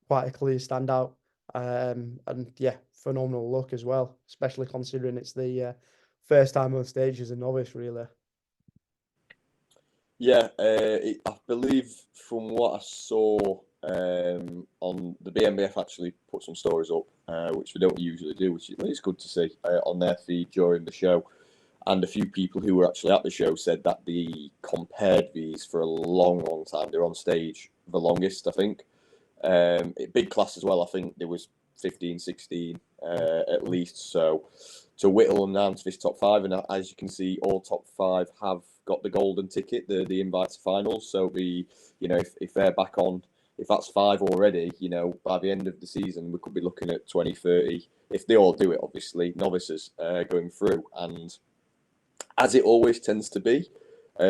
quite a clear standout. And yeah, phenomenal look as well, especially considering it's the first time on stage as a novice, really. Yeah, I believe from what I saw on the BNBF actually put some stories up, which we don't usually do, which is good to see on their feed during the show. And a few people who were actually at the show said that they compared these for a long, long time. They're on stage the longest, I think. Big class as well. I think there was 15, 16 at least. So to whittle them down to this top five, and as you can see, all top five have got the golden ticket, the invite to finals. So if they're back on, if that's five already, by the end of the season, we could be looking at 20, 30. If they all do it, obviously, novices going through. And as it always tends to be,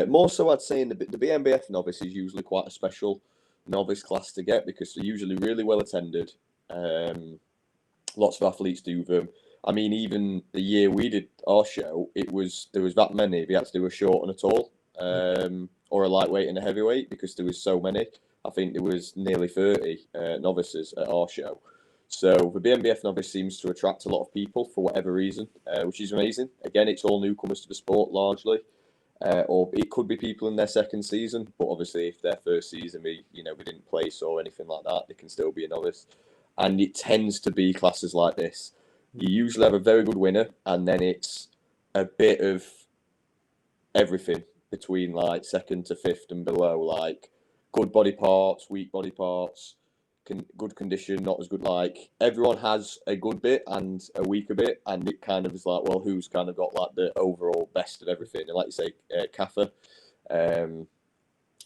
more so I'd say in the BNBF novice is usually quite a special novice class to get because they're usually really well attended. Lots of athletes do them. I mean, even the year we did our show, there was that many. We had to do a short and a tall, or a lightweight and a heavyweight because there was so many. I think there was nearly 30 novices at our show. So the BNBF novice seems to attract a lot of people for whatever reason, which is amazing. Again, it's all newcomers to the sport largely. Or it could be people in their second season, but obviously if their first season we didn't place or anything like that, they can still be a novice. And it tends to be classes like this. You usually have a very good winner, and then it's a bit of everything between like second to fifth and below, like good body parts, weak body parts, good condition, not as good. Like everyone has a good bit and a weaker bit, and it kind of is like, well, who's kind of got like the overall best of everything? And like you say, Kafa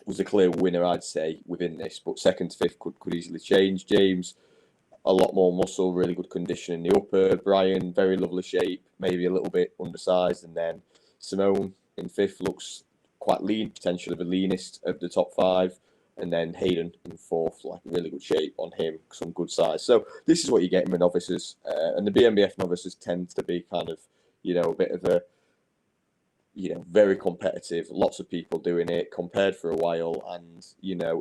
was a clear winner, I'd say, within this, but second to fifth could easily change. James, a lot more muscle, really good condition in the upper. Brian, very lovely shape, maybe a little bit undersized, and then Simone in fifth looks quite lean, potentially the leanest of the top five. And then Hayden in fourth, like really good shape on him, some good size. So this is what you get in the novices. And the BNBF novices tend to be kind of, a bit of a, very competitive, lots of people doing it, compared for a while. And,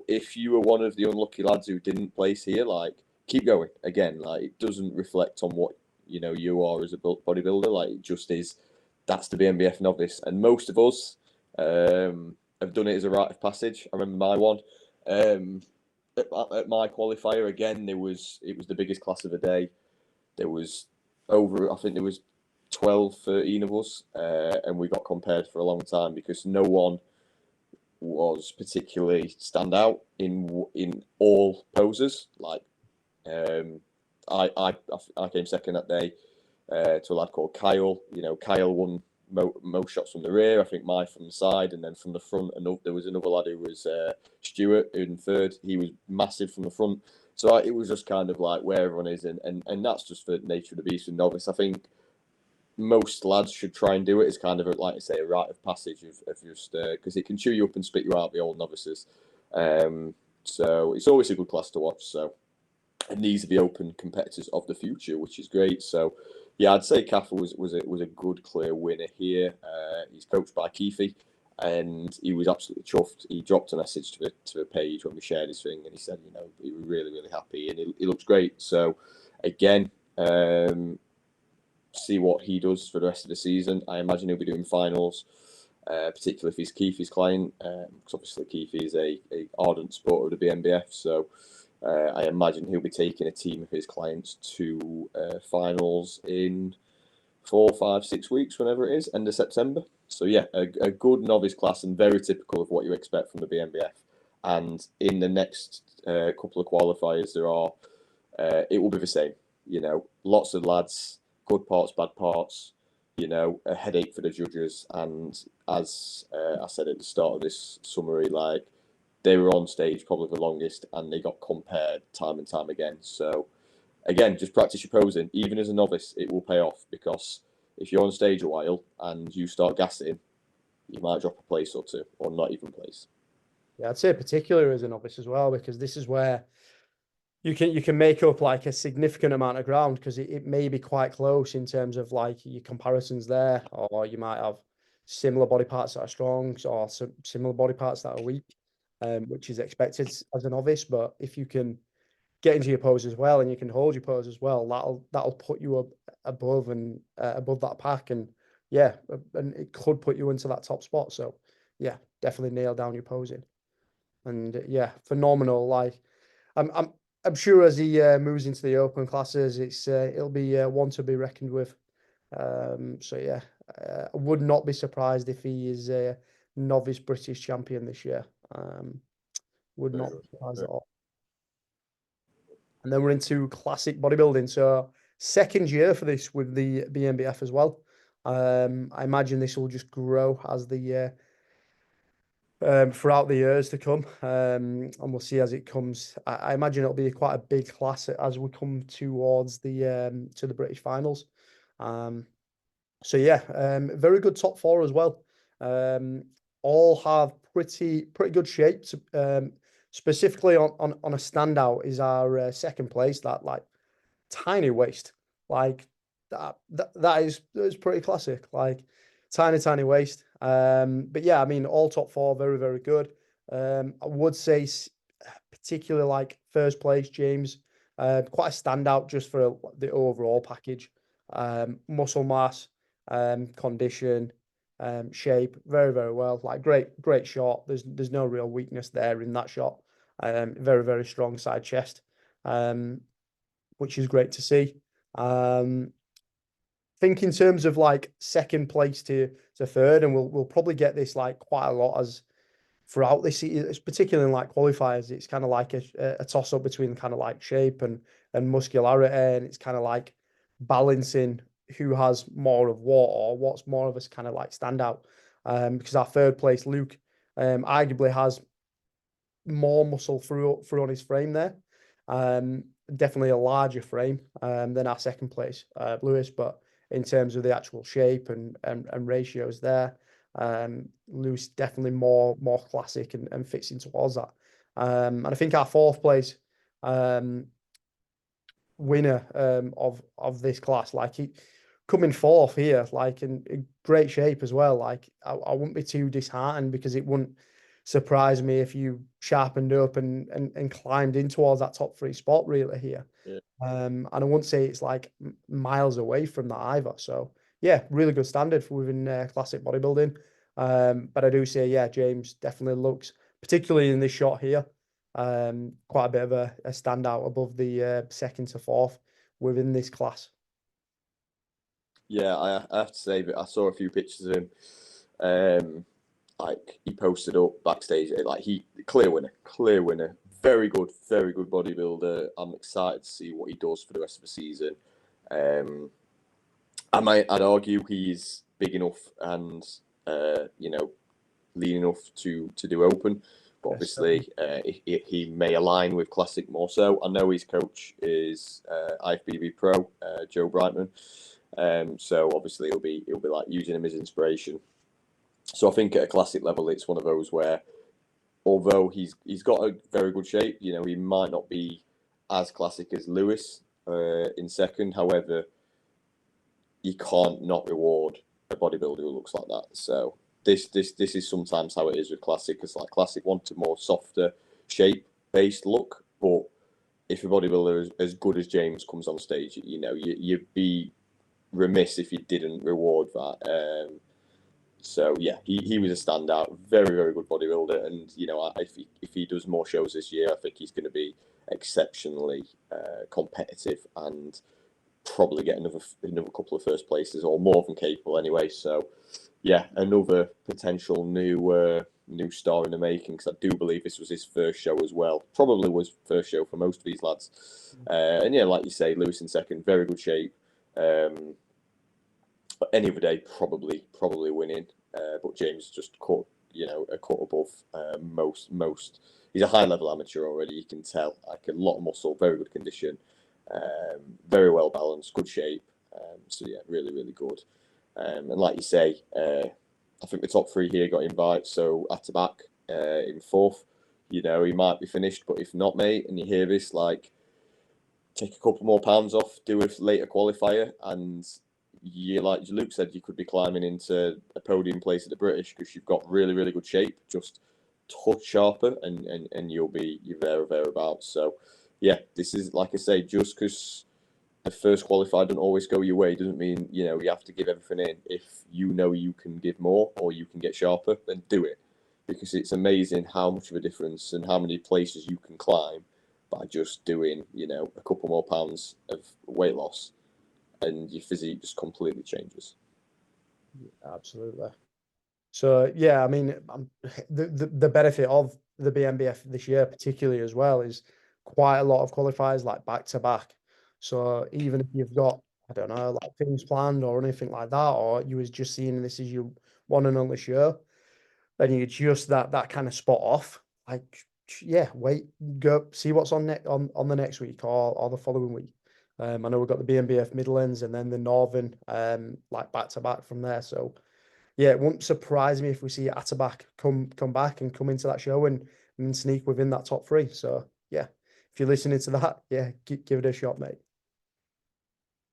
if you were one of the unlucky lads who didn't place here, like, keep going. Again, like, it doesn't reflect on what, you are as a bodybuilder. Like, it just is, that's the BNBF novice. And most of us have done it as a rite of passage. I remember my one. At my qualifier again, it was the biggest class of the day. There was I think there was 12, 13 of us, and we got compared for a long time because no one was particularly stand out in all poses. Like I came second that day to a lad called Kyle. Kyle won most shots from the rear, I think mine from the side, and then from the front. And there was another lad who was Stuart in third. He was massive from the front. So it was just kind of like where everyone is, and that's just the nature of the beast and novice. I think most lads should try and do it as kind of like I say, a rite of passage of just because it can chew you up and spit you out, the old novices. So it's always a good class to watch. So, and these are the open competitors of the future, which is great. So. Yeah, I'd say Kafa was a good, clear winner here. He's coached by Keefe, and he was absolutely chuffed. He dropped a message to the page when we shared his thing, and he said, he was really, really happy, and he looks great. So, again, see what he does for the rest of the season. I imagine he'll be doing finals, particularly if he's Keefe's client, because obviously Keefe is a ardent supporter of the BNBF, so. I imagine he'll be taking a team of his clients to finals in 4, 5, 6 weeks, whenever it is, end of September. So yeah, a good novice class and very typical of what you expect from the BNBF. And in the next couple of qualifiers, it will be the same. Lots of lads, good parts, bad parts. A headache for the judges. And as I said at the start of this summary, like. They were on stage probably the longest, and they got compared time and time again. So, again, just practice your posing. Even as a novice, it will pay off because if you're on stage a while and you start gassing, you might drop a place or two, or not even place. Yeah, I'd say particularly as a novice as well, because this is where you can make up like a significant amount of ground because it may be quite close in terms of like your comparisons there, or you might have similar body parts that are strong or some similar body parts that are weak, which is expected as a novice. But if you can get into your pose as well and you can hold your pose as well, that'll put you up above and above that pack, and yeah, and it could put you into that top spot. So yeah, definitely nail down your posing, and yeah, phenomenal. Like I'm I'm I'm sure as he moves into the open classes, it'll be one to be reckoned with. So yeah, I would not be surprised if he is a novice British champion this year. Would Very not good. be surprised Yeah. at all. And then we're into classic bodybuilding. So second year for this with the BNBF as well. I imagine this will just grow as the throughout the years to come, and we'll see as it comes. I imagine it'll be quite a big class as we come towards the to the British finals. Um, so yeah, very good top four as well. Um, all have pretty good shapes. Specifically on a standout is our second place, that like tiny waist, like that is pretty classic, like tiny waist. But yeah, I mean, all top four, very very good. I would say particularly like first place James, quite a standout just for the overall package, muscle mass, condition, shape, very very well. Like great shot. There's no real weakness there in that shot. Very very strong side chest. Um, which is great to see. Think in terms of like second place to third, and we'll probably get this like quite a lot as throughout this season, it's particularly in like qualifiers. It's kind of like a toss up between kind of like shape and muscularity, and it's kind of like balancing who has more of what or what's more of us kind of like standout. Because our third place, Luke, arguably has more muscle through on his frame there. Um, Definitely a larger frame than our second place, Lewis. But in terms of the actual shape and ratios there, Lewis definitely more classic and fits in towards that. And I think our fourth place um, winner of this class, like he coming fourth here, like in great shape as well. Like I wouldn't be too disheartened because it wouldn't surprise me if you sharpened up and climbed in towards that top three spot really here. Yeah. And I wouldn't say it's like miles away from that either. So yeah, really good standard for within classic bodybuilding. But I do say, yeah, James definitely looks, particularly in this shot here, quite a bit of a standout above the second to fourth within this class. Yeah, I have to say that I saw a few pictures of him. Like he posted up backstage, like he clear winner, very good bodybuilder. I'm excited to see what he does for the rest of the season. Um, I'd argue he's big enough and lean enough to do open, but Yes. obviously he may align with classic more so. I know his coach is IFBB Pro Joe Brightman, so obviously he'll be like using him as inspiration. So I think at a classic level, it's one of those where, although he's got a very good shape, he might not be as classic as Lewis in second. However, you can't not reward a bodybuilder who looks like that. So this is sometimes how it is with classic. Because like classic want a more softer shape based look, but if a bodybuilder is as good as James comes on stage, you'd be remiss if you didn't reward that. So yeah, he was a standout, very good bodybuilder, and if he does more shows this year, I think he's going to be exceptionally competitive and probably get another couple of first places or more than capable anyway. So yeah, another potential new star in the making, because I do believe this was his first show as well. Probably was first show for most of these lads. And yeah, like you say, Lewis in second, very good shape. Any other day, probably winning. But James just caught a cut above most. He's a high level amateur already. You can tell, like a lot of muscle, very good condition, very well balanced, good shape. So yeah, really good. And like you say, I think the top three here got invites. So at the back, in fourth. You know, he might be finished, but if not, mate, and you hear this, like, take a couple more pounds off, do a later qualifier, and you, like Luke said, you could be climbing into a podium place at the British because you've got really, really good shape, just touch sharper, and you're there or thereabouts. So, yeah, this is, like I say, just because the first qualifier doesn't always go your way doesn't mean, you know, you have to give everything in. If you know you can give more or you can get sharper, then do it, because it's amazing how much of a difference and how many places you can climb by just doing, you know, a couple more pounds of weight loss, and your physique just completely changes. Absolutely. So yeah, I mean, the benefit of the BNBF this year, particularly as well, is quite a lot of qualifiers like back to back. So even if you've got, I don't know, like things planned or anything like that, or you was just seeing this is your one and only show, then you just that kind of spot off. Like, yeah, wait, go see what's on the next week or the following week. I know we've got the BNBF Midlands and then the Northern like back to back from there. So yeah, it wouldn't surprise me if we see Atterback come back and come into that show and sneak within that top three. So yeah, if you're listening to that, yeah, give it a shot, mate.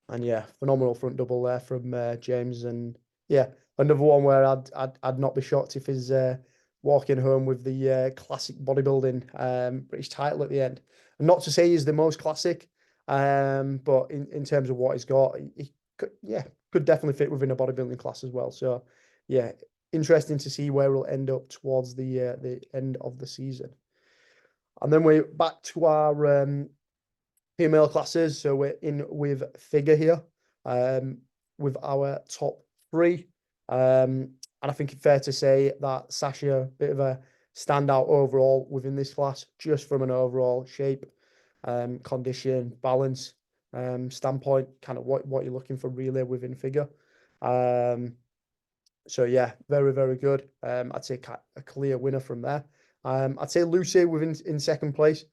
And yeah, phenomenal front double there from James, and yeah, another one where I'd not be shocked if he's walking home with the classic bodybuilding British title at the end. And not to say he's the most classic, but in terms of what he's got, he could, yeah, could definitely fit within a bodybuilding class as well. So yeah, interesting to see where we'll end up towards the end of the season. And then we're back to our female classes. So we're in with figure here, with our top three. And I think it's fair to say that Sasha, a bit of a standout overall within this class, just from an overall shape, condition, balance standpoint, kind of what you're looking for really within figure. So yeah, very, very good. I'd say a clear winner from there. I'd say Lucy within in second place.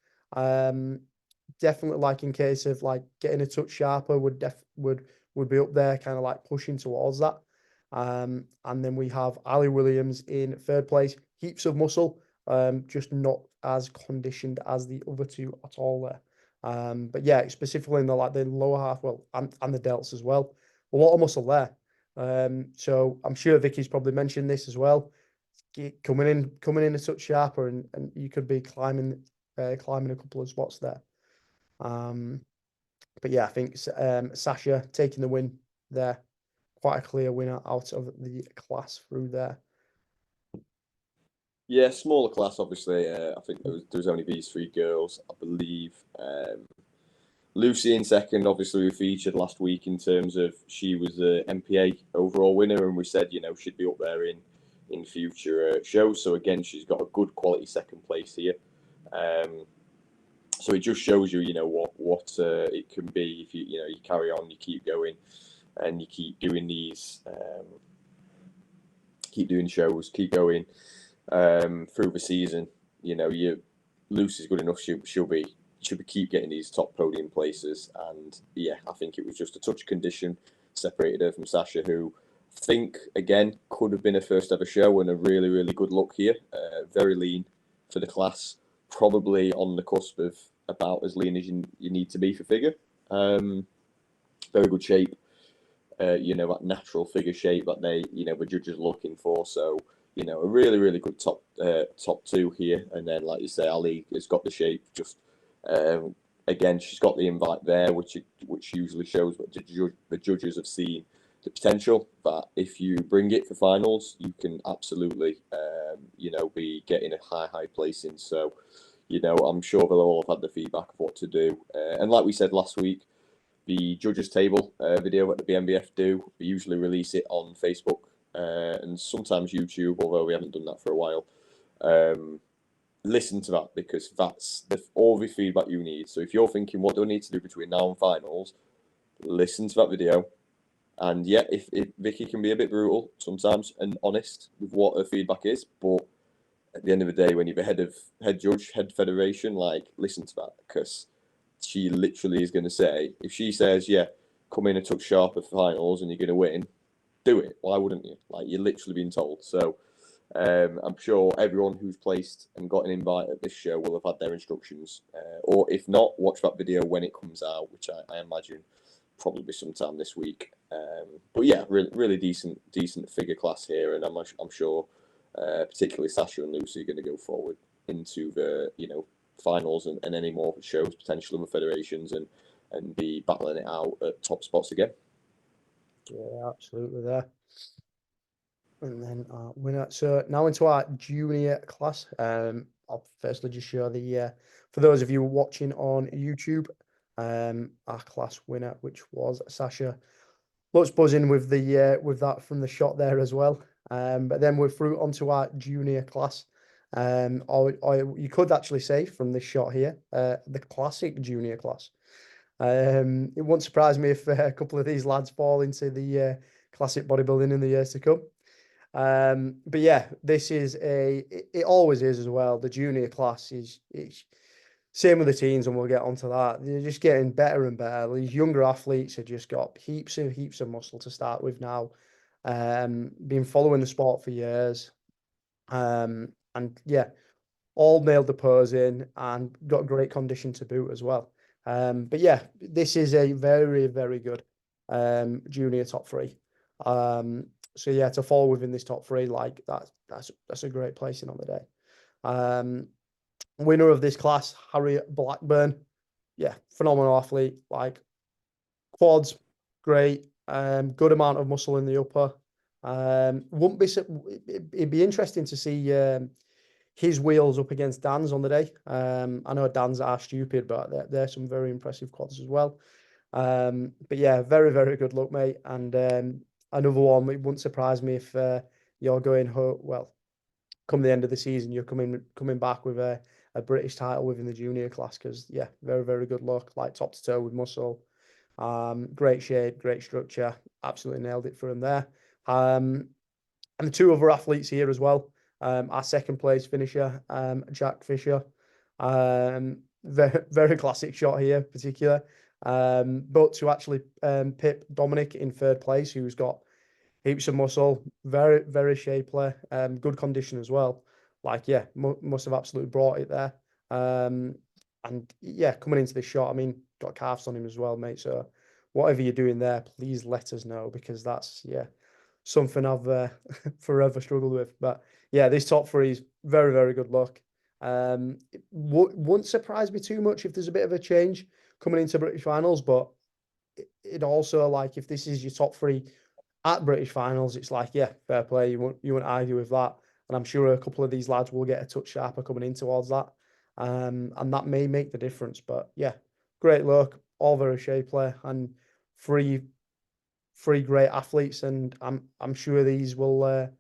Definitely, like in case of like getting a touch sharper would be up there, kind of like pushing towards that. And then we have Ali Williams in third place. Heaps of muscle, just not as conditioned as the other two at all there. But yeah, specifically in the lower half, well, and the delts as well. A lot of muscle there. So I'm sure Vicky's probably mentioned this as well. Coming in a touch sharper, and you could be climbing a couple of spots there. But yeah, I think Sasha taking the win there, quite a clear winner out of the class through there. Yeah, smaller class, obviously. I think there was only these three girls, I believe. Lucy in second, obviously, we featured last week in terms of she was the MPA overall winner, and we said, you know, she'd be up there in future shows. So again, she's got a good quality second place here. So it just shows you, you know, what it can be if you know you carry on, you keep going, and you keep doing these, keep doing shows, keep going through the season. You know, Lucy's good enough. She'll be keep getting these top podium places. And yeah, I think it was just a touch condition separated her from Sasha, who I think again could have been a first ever show and a really, really good look here. Very lean for the class, probably on the cusp of about as lean as you need to be for figure. Very good shape. You know, that natural figure shape that the judges are looking for. So, you know, a really, really good top two here. And then, like you say, Ali has got the shape. Just again, she's got the invite there, which usually shows what the judges have seen the potential. That if you bring it for finals, you can absolutely, be getting a high placing. So, you know, I'm sure they'll all have had the feedback of what to do. And like we said last week, the judges table video that the BNBF do, we usually release it on Facebook and sometimes YouTube, although we haven't done that for a while. Listen to that, because that's all the feedback you need. So if you're thinking, what do I need to do between now and finals, listen to that video. And yeah, if Vicky can be a bit brutal sometimes and honest with what her feedback is, but at the end of the day, when you're the head judge, head federation, like, listen to that, because she literally is going to say, if she says, yeah, come in and touch sharper finals and you're going to win, do it. Why wouldn't you? Like, you're literally being told. So, I'm sure everyone who's placed and got an invite at this show will have had their instructions, or if not, watch that video when it comes out, which I imagine probably sometime this week. But yeah, really decent figure class here, and I'm sure, particularly Sasha and Lucy are going to go forward into the finals and any more shows potentially in the federations and be battling it out at top spots again. Yeah, absolutely there. And then winner. So now into our junior class. I'll firstly just show the for those of you watching on YouTube, our class winner, which was Sasha. Looks buzzing with the with that from the shot there as well. But then we're through onto our junior class. Or you could actually say from this shot here, the classic junior class. It won't surprise me if a couple of these lads fall into the classic bodybuilding in the years to come. But yeah, this is it always is as well. The junior class is it's same with the teens, and we'll get onto that. They're just getting better and better. These younger athletes have just got heaps of muscle to start with now. Been following the sport for years. And yeah, all nailed the pose in and got great condition to boot as well. But yeah, this is a very, very good junior top three. So yeah, to fall within this top three, like that's a great placing on the day. Winner of this class, Harriet Blackburn. Yeah, phenomenal athlete. Like quads, great. Good amount of muscle in the upper. Wouldn't be it'd be interesting to see his wheels up against Dan's on the day. I know Dan's are stupid, but they're some very impressive quads as well. But yeah, very, very good luck, mate. And another one, it wouldn't surprise me if you're going well, come the end of the season, you're coming back with a British title within the junior class, because yeah, very, very good luck, like top to toe with muscle. Great shape, great structure, absolutely nailed it for him there. And the two other athletes here as well. Our second place finisher, Jack Fisher. Very, very classic shot here, particular. But to actually pip Dominic in third place, who's got heaps of muscle, very, very shapely, good condition as well. Like, yeah, must have absolutely brought it there. And yeah, coming into this shot, I mean, got calves on him as well, mate. So whatever you're doing there, please let us know, because that's, yeah, something I've forever struggled with. But yeah, this top three is very, very good luck. It wouldn't surprise me too much if there's a bit of a change coming into British finals, but it also, like, if this is your top three at British finals, it's like, yeah, fair play. You won't argue with that. And I'm sure a couple of these lads will get a touch sharper coming in towards that. And that may make the difference. But yeah, great luck, all very shapely, and three great athletes. And I'm sure these will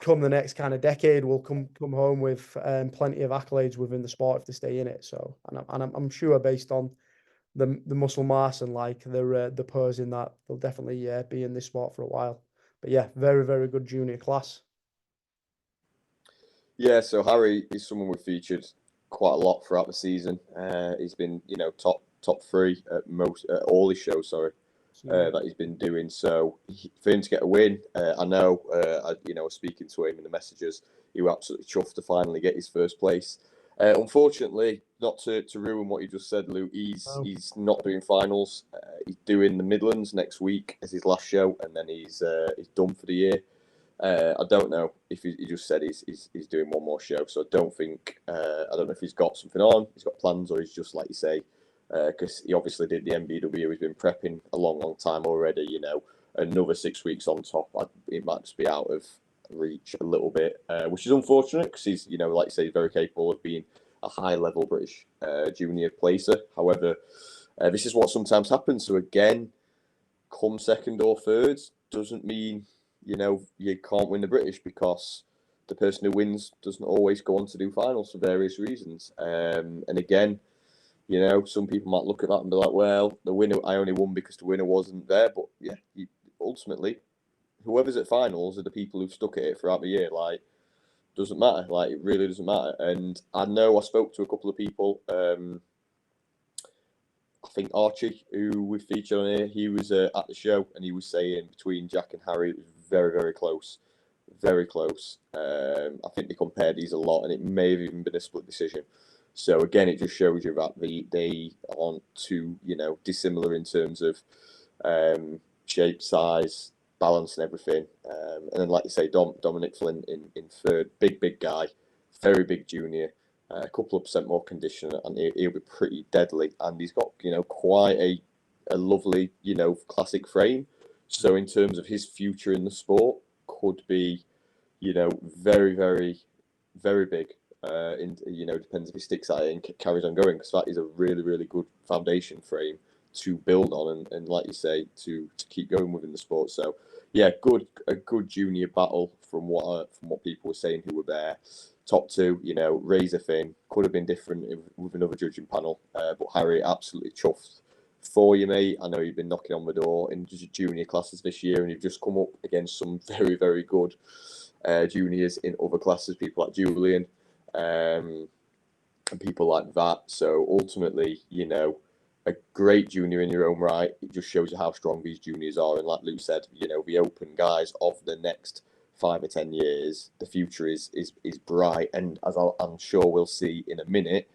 come the next kind of decade will come home with plenty of accolades within the sport if they stay in it. So and I'm sure, based on the muscle mass and like the posing, that they'll definitely be in this sport for a while. But yeah, very, very good junior class. Yeah, so Harry is someone we've featured quite a lot throughout the season. He's been, top three at all his shows. Sorry, that he's been doing. So for him to get a win, I know. Speaking to him in the messages, he was absolutely chuffed to finally get his first place. Unfortunately, not to ruin what you just said, Luke, he's not doing finals. He's doing the Midlands next week as his last show, and then he's done for the year. I don't know if he just said he's doing one more show, so I don't know if he's got something on, he's got plans, or he's just, like you say, because he obviously did the MBW. He's been prepping a long time already. Another 6 weeks on top, it might just be out of reach a little bit, which is unfortunate, because he's, like you say, he's very capable of being a high level British junior placer. However, this is what sometimes happens. So again, come second or third doesn't mean you can't win the British, because the person who wins doesn't always go on to do finals for various reasons. And again, some people might look at that and be like, well, the winner, I only won because the winner wasn't there. But yeah, ultimately, whoever's at finals are the people who've stuck at it throughout the year. Like, doesn't matter. Like, it really doesn't matter. And I know I spoke to a couple of people. I think Archie, who we featured on here, he was at the show, and he was saying between Jack and Harry, it was very, very close. very close. I think they compared these a lot, and it may have even been a split decision. So again, it just shows you that they aren't too, dissimilar in terms of shape, size, balance, and everything. And then, like you say, Dominic Flynn in third, big guy, very big junior, a couple of percent more condition, and he'll be pretty deadly. And he's got quite a lovely classic frame. So in terms of his future in the sport, could be very very big. Depends if he sticks at it and carries on going, because that is a really good foundation frame to build on, and like you say, to keep going within the sport. So yeah, a good junior battle from what people were saying who were there. Top two, razor thin, could have been different with another judging panel, but Harry, absolutely chuffed for you, mate. I know you've been knocking on the door in junior classes this year, and you've just come up against some very good juniors in other classes, people like Julian, and people like that. So ultimately, a great junior in your own right. It just shows you how strong these juniors are. And like Luke said, the open guys of the next 5 or 10 years, the future is bright. And as I'm sure we'll see in a minute,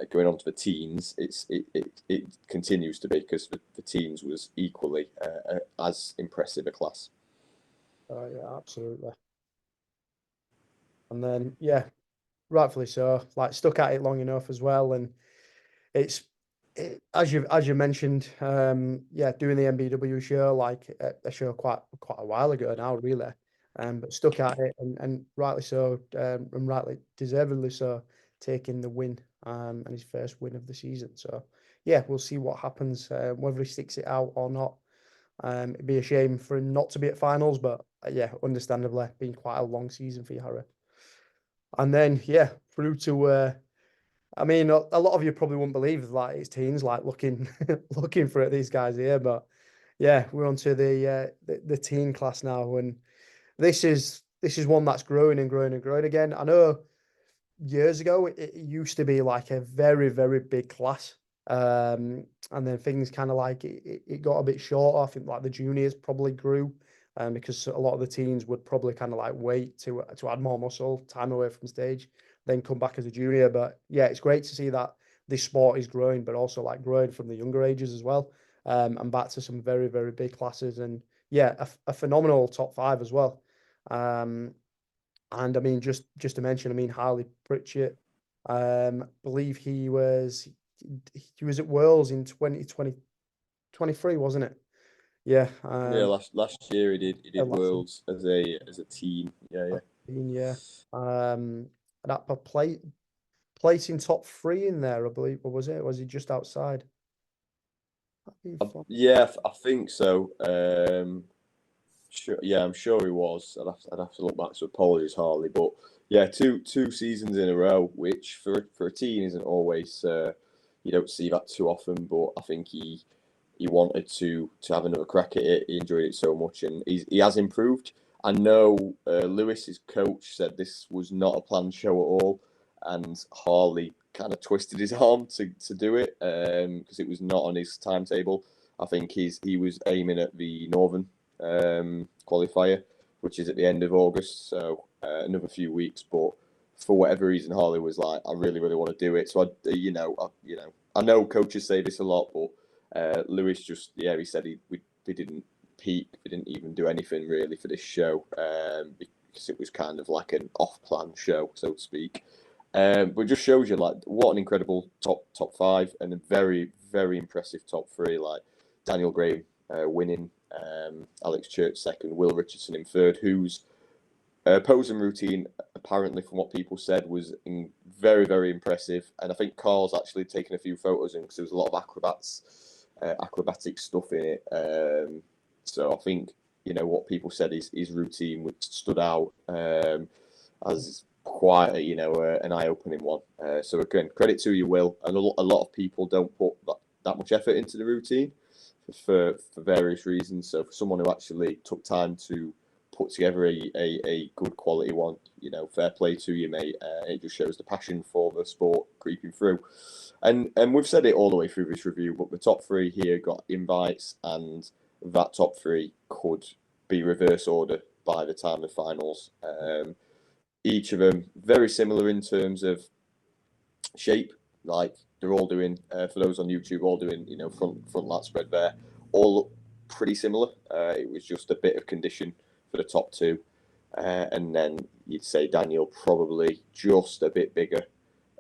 going on to the teens, it continues to be, because the teens was equally as impressive a class. Oh yeah, absolutely. And then yeah, rightfully so. Like stuck at it long enough as well, and it's as you mentioned, yeah, doing the MBW show, like a show quite a while ago now, really, but stuck at it, and rightly so, and rightly deservedly so, taking the win, and his first win of the season. So yeah, we'll see what happens, whether he sticks it out or not. It'd be a shame for him not to be at finals, but yeah, understandably, been quite a long season for you, Harry. And then yeah, through to I mean, a lot of you probably wouldn't believe like it's teens like looking looking for these guys here, but yeah, we're on to the teen class now, and this is one that's growing and growing and growing again. I know years ago it used to be like a very big class, and then things kind of like it got a bit shorter. I think like the juniors probably grew, because a lot of the teens would probably kind of like wait to add more muscle, time away from stage, then come back as a junior. But yeah, it's great to see that this sport is growing, but also like growing from the younger ages as well, and back to some very big classes, and yeah, a phenomenal top five as well. And I mean, just to mention, I mean, Harley Pritchett, believe he was at Worlds in 2023, wasn't it? Yeah. Yeah, last year he did Last Worlds as a team. Yeah. year, yeah. That placing top three in there, I believe, or was it? Was he just outside? Yeah, I think so. Sure, yeah, I'm sure he was. I'd have to look back. So apologies, Harley, but yeah, two seasons in a row, which for a teen isn't always you don't see that too often. But I think he wanted to have another crack at it. He enjoyed it so much, and he has improved. I know Lewis, his coach, said this was not a planned show at all, and Harley kind of twisted his arm to do it, because it was not on his timetable. I think he was aiming at the Northern qualifier, which is at the end of August, so another few weeks. But for whatever reason, Harley was like, I really want to do it. So I know coaches say this a lot, but Lewis just he said they didn't peak, they didn't even do anything really for this show, because it was kind of like an off-plan show, so to speak. But it just shows you like what an incredible top five, and a very impressive top three, like Daniel Graham winning, Alex Church second, Will Richardson in third, whose posing routine, apparently from what people said, was very impressive. And I think Carl's actually taken a few photos in, because there was a lot of acrobatic stuff in it. So I think what people said is his routine, which stood out as quite an eye-opening one. So again, credit to you, Will. And a lot of people don't put that much effort into the routine for various reasons. So for someone who actually took time to put together a good quality one, fair play to you, mate. It just shows the passion for the sport creeping through. And we've said it all the way through this review, but the top three here got invites, and that top three could be reverse order by the time of finals. Each of them very similar in terms of shape. Like they're all doing, for those on YouTube, all doing front lat spread there, all look pretty similar. It was just a bit of condition for the top two, and then you'd say Daniel probably just a bit bigger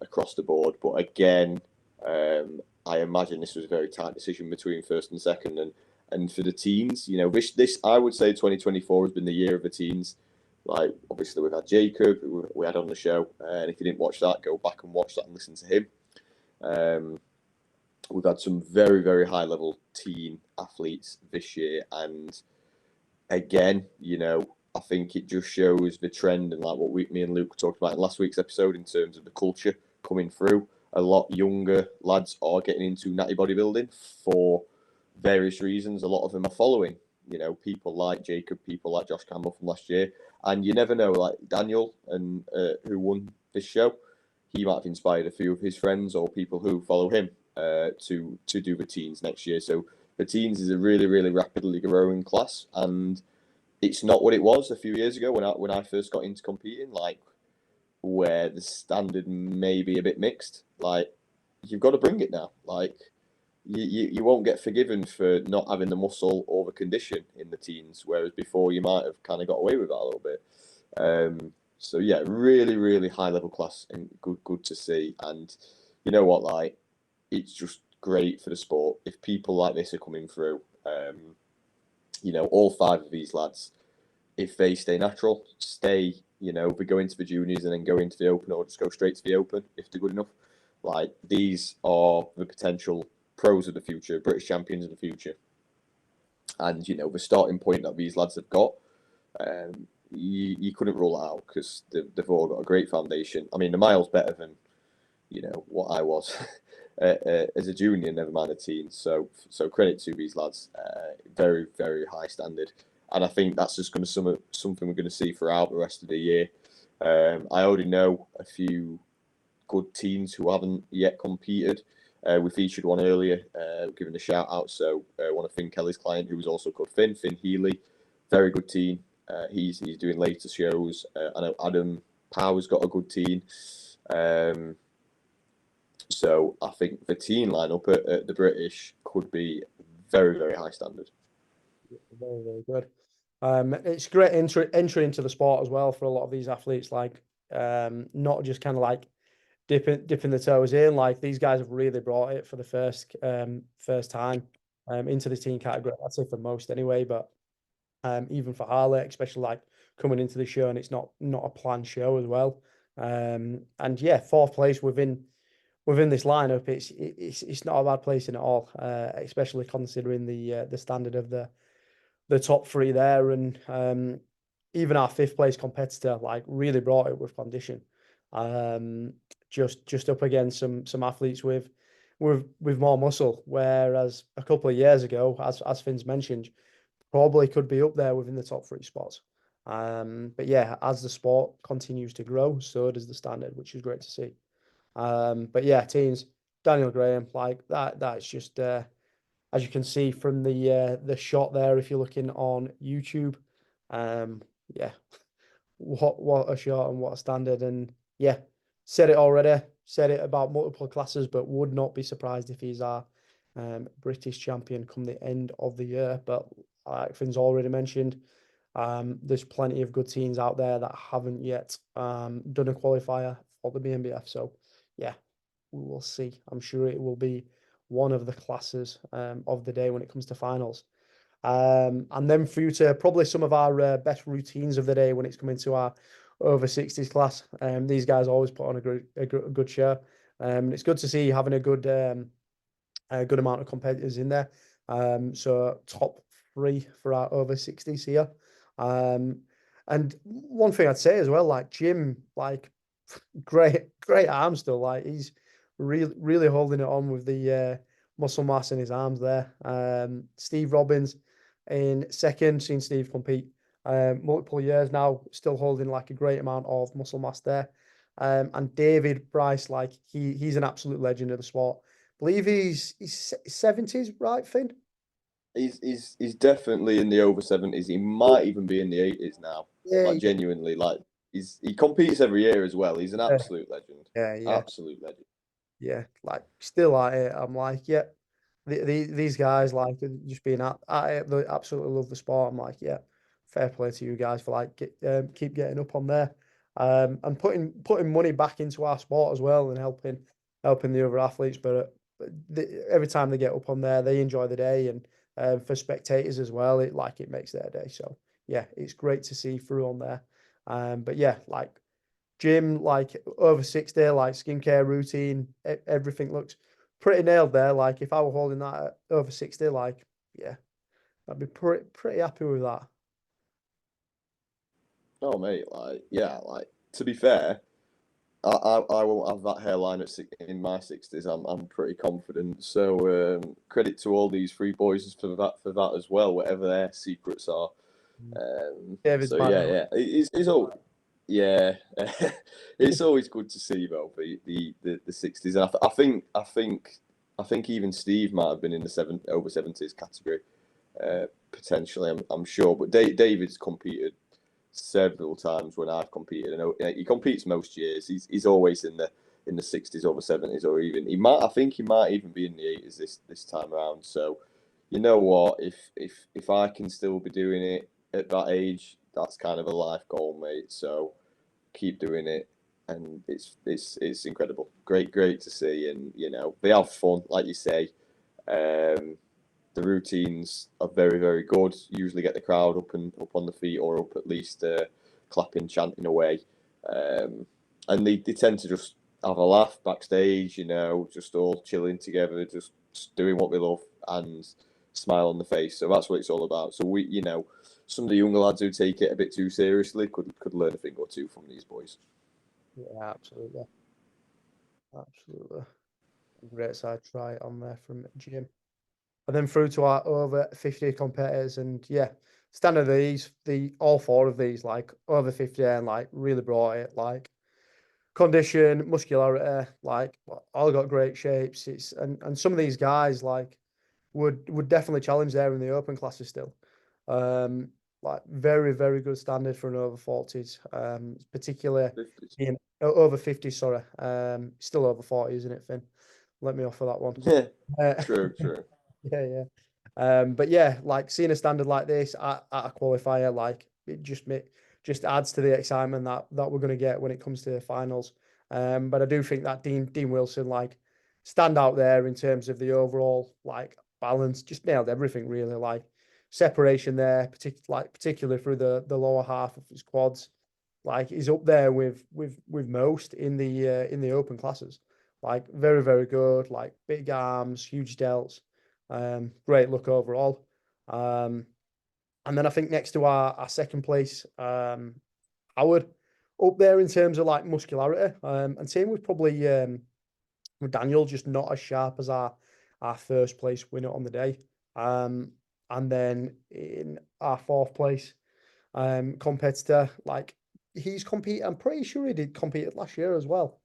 across the board. But again, I imagine this was a very tight decision between first and second, and for the teens, this I would say 2024 has been the year of the teens. Like obviously we've had Jacob, we had on the show, and if you didn't watch that, go back and watch that and listen to him. We've had some very, very high level teen athletes this year, and again, I think it just shows the trend and like what me and Luke talked about in last week's episode in terms of the culture coming through. A lot younger lads are getting into natty bodybuilding for various reasons. A lot of them are following, people like Jacob, people like Josh Campbell from last year. And you never know, like Daniel, and who won this show, he might have inspired a few of his friends or people who follow him to do the teens next year. So the teens is a really, really rapidly growing class, and it's not what it was a few years ago when I first got into competing, like where the standard may be a bit mixed. Like you've got to bring it now. Like you won't get forgiven for not having the muscle or the condition in the teens, whereas before you might have kind of got away with that a little bit. So yeah, really, really high level class and good to see. And you know what, like it's just great for the sport if people like this are coming through. All five of these lads, if they stay natural, we go into the juniors and then go into the open, or just go straight to the open if they're good enough. Like these are the potential pros of the future, British champions of the future. And, the starting point that these lads have got, you couldn't rule it out because they've all got a great foundation. I mean, the mile's better than, what I was as a junior, never mind a teen. So credit to these lads. Very, very high standard. And I think that's just going to something we're going to see throughout the rest of the year. I already know a few good teens who haven't yet competed. We featured one earlier, giving a shout out. So one of Finn Kelly's client, who was also called Finn Healy, very good teen. He's doing later shows. I know Adam Power's got a good teen. So I think the teen lineup at the British could be very, very high standard. Very, very good. It's great entry into the sport as well for a lot of these athletes. Like, not just kind of like dipping the toes in. Like these guys have really brought it for the first time into the teen category. I'd say for most anyway, but even for Harley, especially like coming into the show, and it's not a planned show as well. And yeah, fourth place within this lineup, it's not a bad placing at all, especially considering the standard of the top three there, and even our fifth place competitor like really brought it with condition. Just up against some athletes with more muscle, whereas a couple of years ago, as Finn's mentioned, probably could be up there within the top three spots. But yeah, as the sport continues to grow, so does the standard, which is great to see. But yeah, teams, Daniel Graham, like that's just as you can see from the shot there, if you're looking on YouTube. Yeah, what a shot and what a standard. And yeah, said it about multiple classes, but would not be surprised if he's our British champion come the end of the year. But like Finn's already mentioned, there's plenty of good teams out there that haven't yet done a qualifier for the BNBF. So yeah, we will see. I'm sure it will be one of the classes of the day when it comes to finals. And then through to probably some of our best routines of the day when it's coming to our over 60s class. These guys always put on a good show. It's good to see having a good amount of competitors in there. So top three for our over 60s here. And one thing I'd say as well, like Jim, like great arms still. Like he's really holding it on with the muscle mass in his arms there. Steve Robbins in second, seen Steve compete multiple years now, still holding like a great amount of muscle mass there. And David Bryce, like he's an absolute legend of the sport. I believe he's 70s, right, Finn? He's definitely in the over 70s. He might even be in the 80s now. Yeah, Like genuinely, like he competes every year as well. He's an yeah, absolute legend. yeah. Absolute legend. Yeah, like still at it. I'm like, yeah, these guys like just being at it. They absolutely love the sport. I'm like, yeah, fair play to you guys for like keep getting up on there, and putting money back into our sport as well and helping the other athletes. But every time they get up on there, they enjoy the day, and for spectators as well, it makes their day. So yeah, it's great to see through on there. But yeah, like gym, like over 60, like skincare routine, everything looks pretty nailed there. Like if I were holding that at over 60, like yeah, I'd be pretty happy with that. Oh mate, like yeah, like to be fair, I won't have that hairline in my 60s. I'm pretty confident. So credit to all these three boys for that as well, whatever their secrets are. David's So my yeah, it's all yeah, it's always good to see though the 60s. And I think even Steve might have been in the over 70s category potentially. I'm sure, but David's competed several times when I've competed, and he competes most years. He's always in the 60s, over 70s, or even he might. I think he might even be in the 80s this time around. So, you know what? If I can still be doing it at that age, that's kind of a life goal, mate. So keep doing it, and it's incredible. Great to see, and you know they have fun, like you say. Um, the routines are very good. Usually get the crowd up on the feet or up at least clapping, chanting away, and they tend to just have a laugh backstage. You know, just all chilling together, just doing what they love and smile on the face. So that's what it's all about. So you know, some of the younger lads who take it a bit too seriously could learn a thing or two from these boys. yeah, absolutely. Great side try on there from Jim. And then through to our over 50 competitors, and yeah, standard of these, the all four of these, like over 50 and like really brought it, like condition, muscularity, like all got great shapes. It's and some of these guys like would definitely challenge there in the open classes still. Um, like very good standard for an over 40s. Particularly 50s. in over 50s, sorry. Still over 40, isn't it, Finn? Let me off for that one. Yeah, Uh, true. yeah. But yeah, like seeing a standard like this at a qualifier, like it just adds to the excitement that we're going to get when it comes to the finals. But I do think that Dean Wilson like stand out there in terms of the overall like balance, just nailed everything really. Like separation there, particularly through the lower half of his quads, like he's up there with most in the open classes. Like very good, like big arms, huge delts. Great look overall. Um, and then I think next to our second place, Howard, up there in terms of like muscularity. And same with Daniel, just not as sharp as our first place winner on the day. And then in our fourth place competitor, like he's compete. I'm pretty sure he did compete last year as well.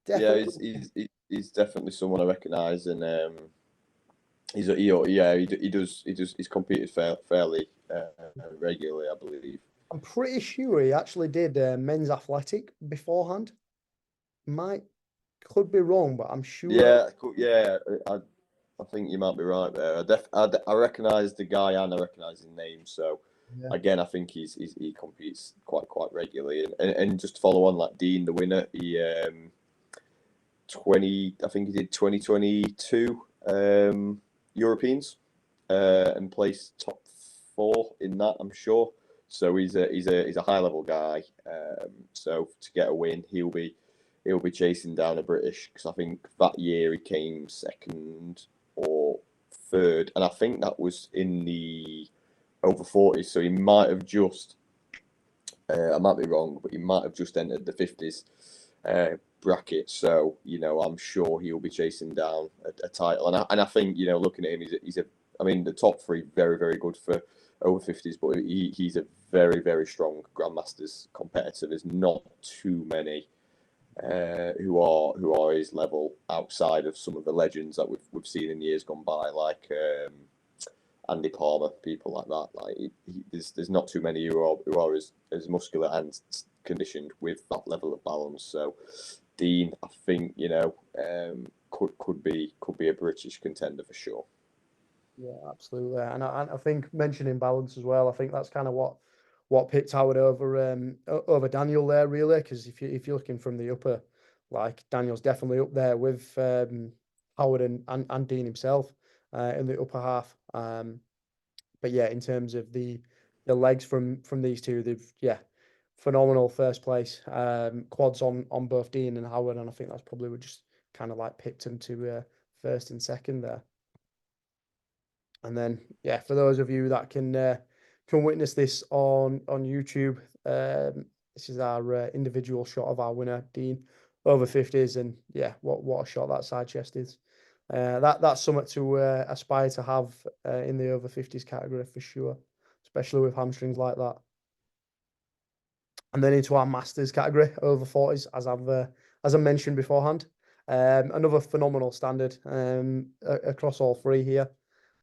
Yeah, Definitely. he's definitely someone I recognise, and he's competed fairly regularly, I believe. I'm pretty sure he actually did men's athletic beforehand. Might could be wrong, but I'm sure. Yeah, yeah, I think you might be right there. I recognise the guy and I recognise his name. So Yeah. again, I think he competes quite regularly, and just to follow on like Dean, the winner, he 20, I think he did 2022 Europeans, and placed top four in that, I'm sure. So he's a high level guy. So to get a win, he'll be chasing down a British, because I think that year he came second or third, and I think that was in the over 40s. So he might have just, I might be wrong, but he might have just entered the 50s bracket. So you know, I'm sure he'll be chasing down a title, and I think, you know, looking at him, he's a I mean, the top three very good for over 50s, but he's a very strong grandmasters competitor. There's not too many who are his level outside of some of the legends that we've seen in years gone by, like Andy Palmer, people like that. Like there's not too many who are as muscular and conditioned with that level of balance. So Dean, I think could be a British contender for sure. Yeah, absolutely. And I think mentioning balance as well, I think that's kind of what picked Howard over Daniel there, really. Because if you're looking from the upper, like Daniel's definitely up there with Howard and Dean himself in the upper half. But yeah, in terms of the legs from these two, they've phenomenal first place. Quads on both Dean and Howard, and I think that's probably what just kind of like pipped them to first and second there. And then, yeah, for those of you that can witness this on YouTube, this is our individual shot of our winner, Dean, over 50s, and yeah, what a shot that side chest is. That's something to aspire to have in the over 50s category for sure, especially with hamstrings like that. And then into our masters category, over 40s, as I mentioned beforehand. Another phenomenal standard across all three here.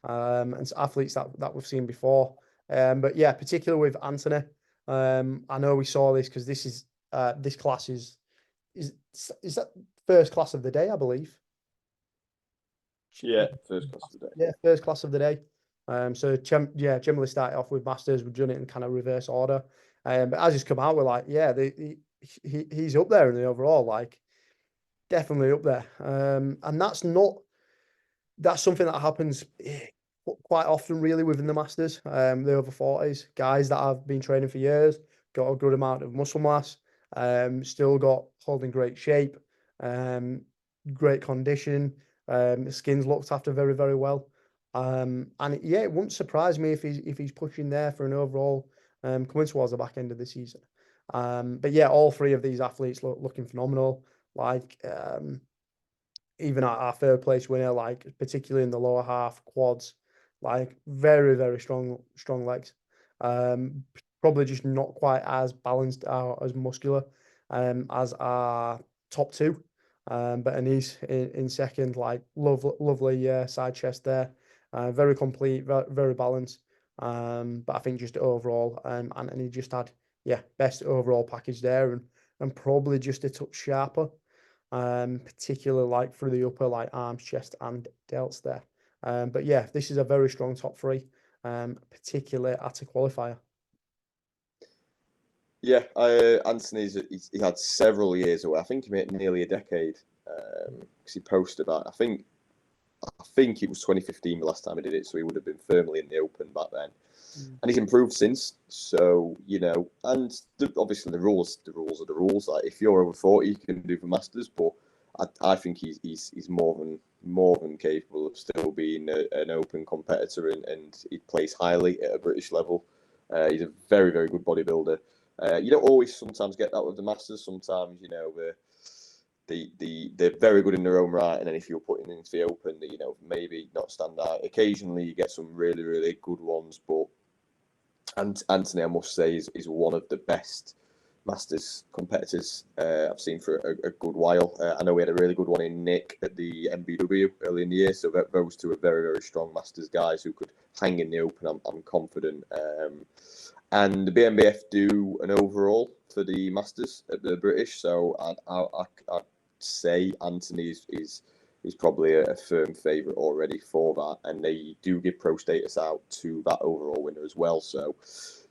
And athletes that we've seen before. But yeah, particularly with Anthony, I know we saw this because this class is that first class of the day, I believe. Yeah, first class of the day. Yeah, first class of the day. So generally started off with masters. We've done it in kind of reverse order. But as he's come out, we're like, yeah, he's up there in the overall, like definitely up there. And that's something that happens quite often, really, within the masters. The over 40s, guys that have been training for years, got a good amount of muscle mass, still got holding great shape, great condition. The skin's looked after very, very well. And yeah, it wouldn't surprise me if he's pushing there for an overall coming towards the back end of the season. But yeah, all three of these athletes looking phenomenal. Like even our third place winner, like particularly in the lower half, quads, like very, very strong legs. Probably just not quite as balanced or as muscular as our top two. But Anise in second, like lovely side chest there. Very complete, very balanced. But I think just overall, Anthony just had best overall package there, and probably just a touch sharper. Particularly like through the upper, like arms, chest, and delts there. But yeah, this is a very strong top three, particularly at a qualifier. Yeah, Anthony's he had several years away. I think he made nearly a decade because he posted that. I think it was 2015 the last time he did it, so he would have been firmly in the open back then. And he's improved since. So and obviously the rules are the rules. Like if you're over 40, you can do the masters, but I think he's more than capable of still being an open competitor, and he plays highly at a British level. He's a very, very good bodybuilder. You don't always sometimes get that with the masters. Sometimes they're very good in their own right, and then if you're putting into the open, maybe not stand out. Occasionally you get some really, really good ones, but Anthony, I must say, is one of the best masters competitors I've seen for a good while. I know we had a really good one in Nick at the MBW early in the year, so those two are very, very strong masters guys who could hang in the open. I'm confident. And the BNBF do an overall for the masters at the British, so I'd say Anthony is probably a firm favourite already for that, and they do give pro status out to that overall winner as well. So,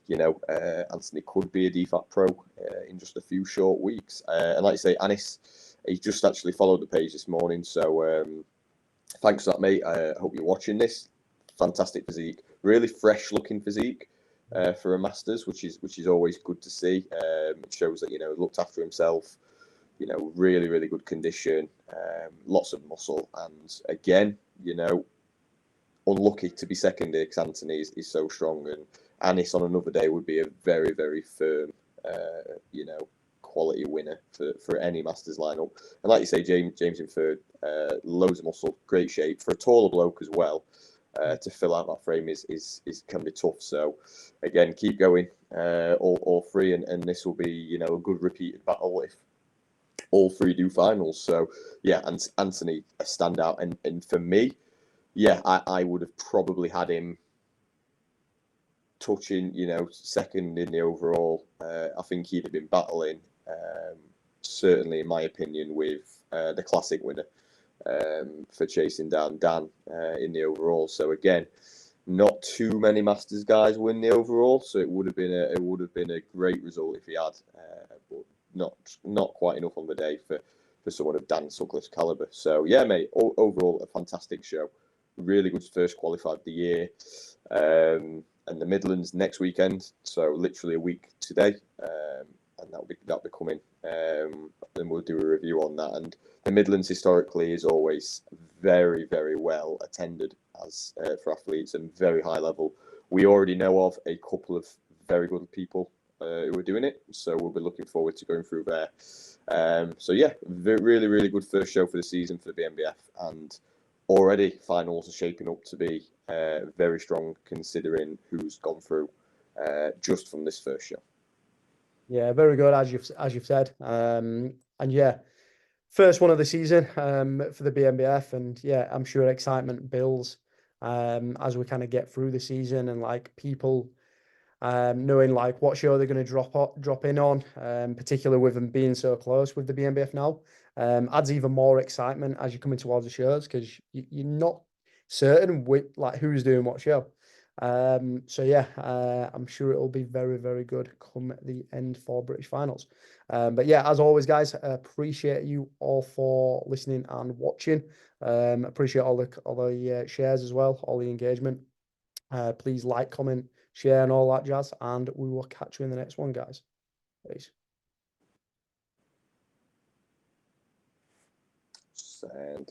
Anthony could be a DFAT pro in just a few short weeks. And like you say, Anis, he just actually followed the page this morning. So thanks for that, mate. I hope you're watching this. Fantastic physique, really fresh looking physique for a Masters, which is always good to see. It shows that looked after himself. Really, really good condition, lots of muscle, and again, unlucky to be second here because Anthony is so strong, and Anis on another day would be a very, very firm, quality winner for any Masters lineup. And like you say, James in third, loads of muscle, great shape for a taller bloke as well. To fill out that frame is can be tough. So again, keep going, all three, and this will be a good repeated battle if all three do finals. So yeah, and Anthony a standout, and for me, yeah, I would have probably had him touching, second in the overall. I think he'd have been battling, certainly in my opinion, with the classic winner for chasing down Dan in the overall. So again, not too many Masters guys win the overall, so it would have been a great result if he had, but not quite enough on the day for someone of Dan Sutcliffe's caliber. So yeah, mate, overall a fantastic show. Really good first qualified of the year. And the Midlands next weekend, so literally a week today, and that'll be coming. Then we'll do a review on that. And the Midlands historically is always very, very well attended as for athletes and very high level. We already know of a couple of very good people who are doing it, so we'll be looking forward to going through there. So yeah, really, really good first show for the season for the BNBF, and already finals are shaping up to be very strong considering who's gone through just from this first show. Yeah, very good, as you've said. And yeah, first one of the season for the BNBF, and yeah, I'm sure excitement builds as we kind of get through the season, and like people knowing like what show they're going to drop in on, particularly with them being so close with the BNBF now, adds even more excitement as you're coming towards the shows, because you're not certain with like who's doing what show. So yeah, I'm sure it'll be very, very good come the end for British finals. But yeah, as always, guys, appreciate you all for listening and watching. Appreciate all the shares as well, all the engagement. Please like, comment, share, and all that jazz. And we will catch you in the next one, guys. Peace. And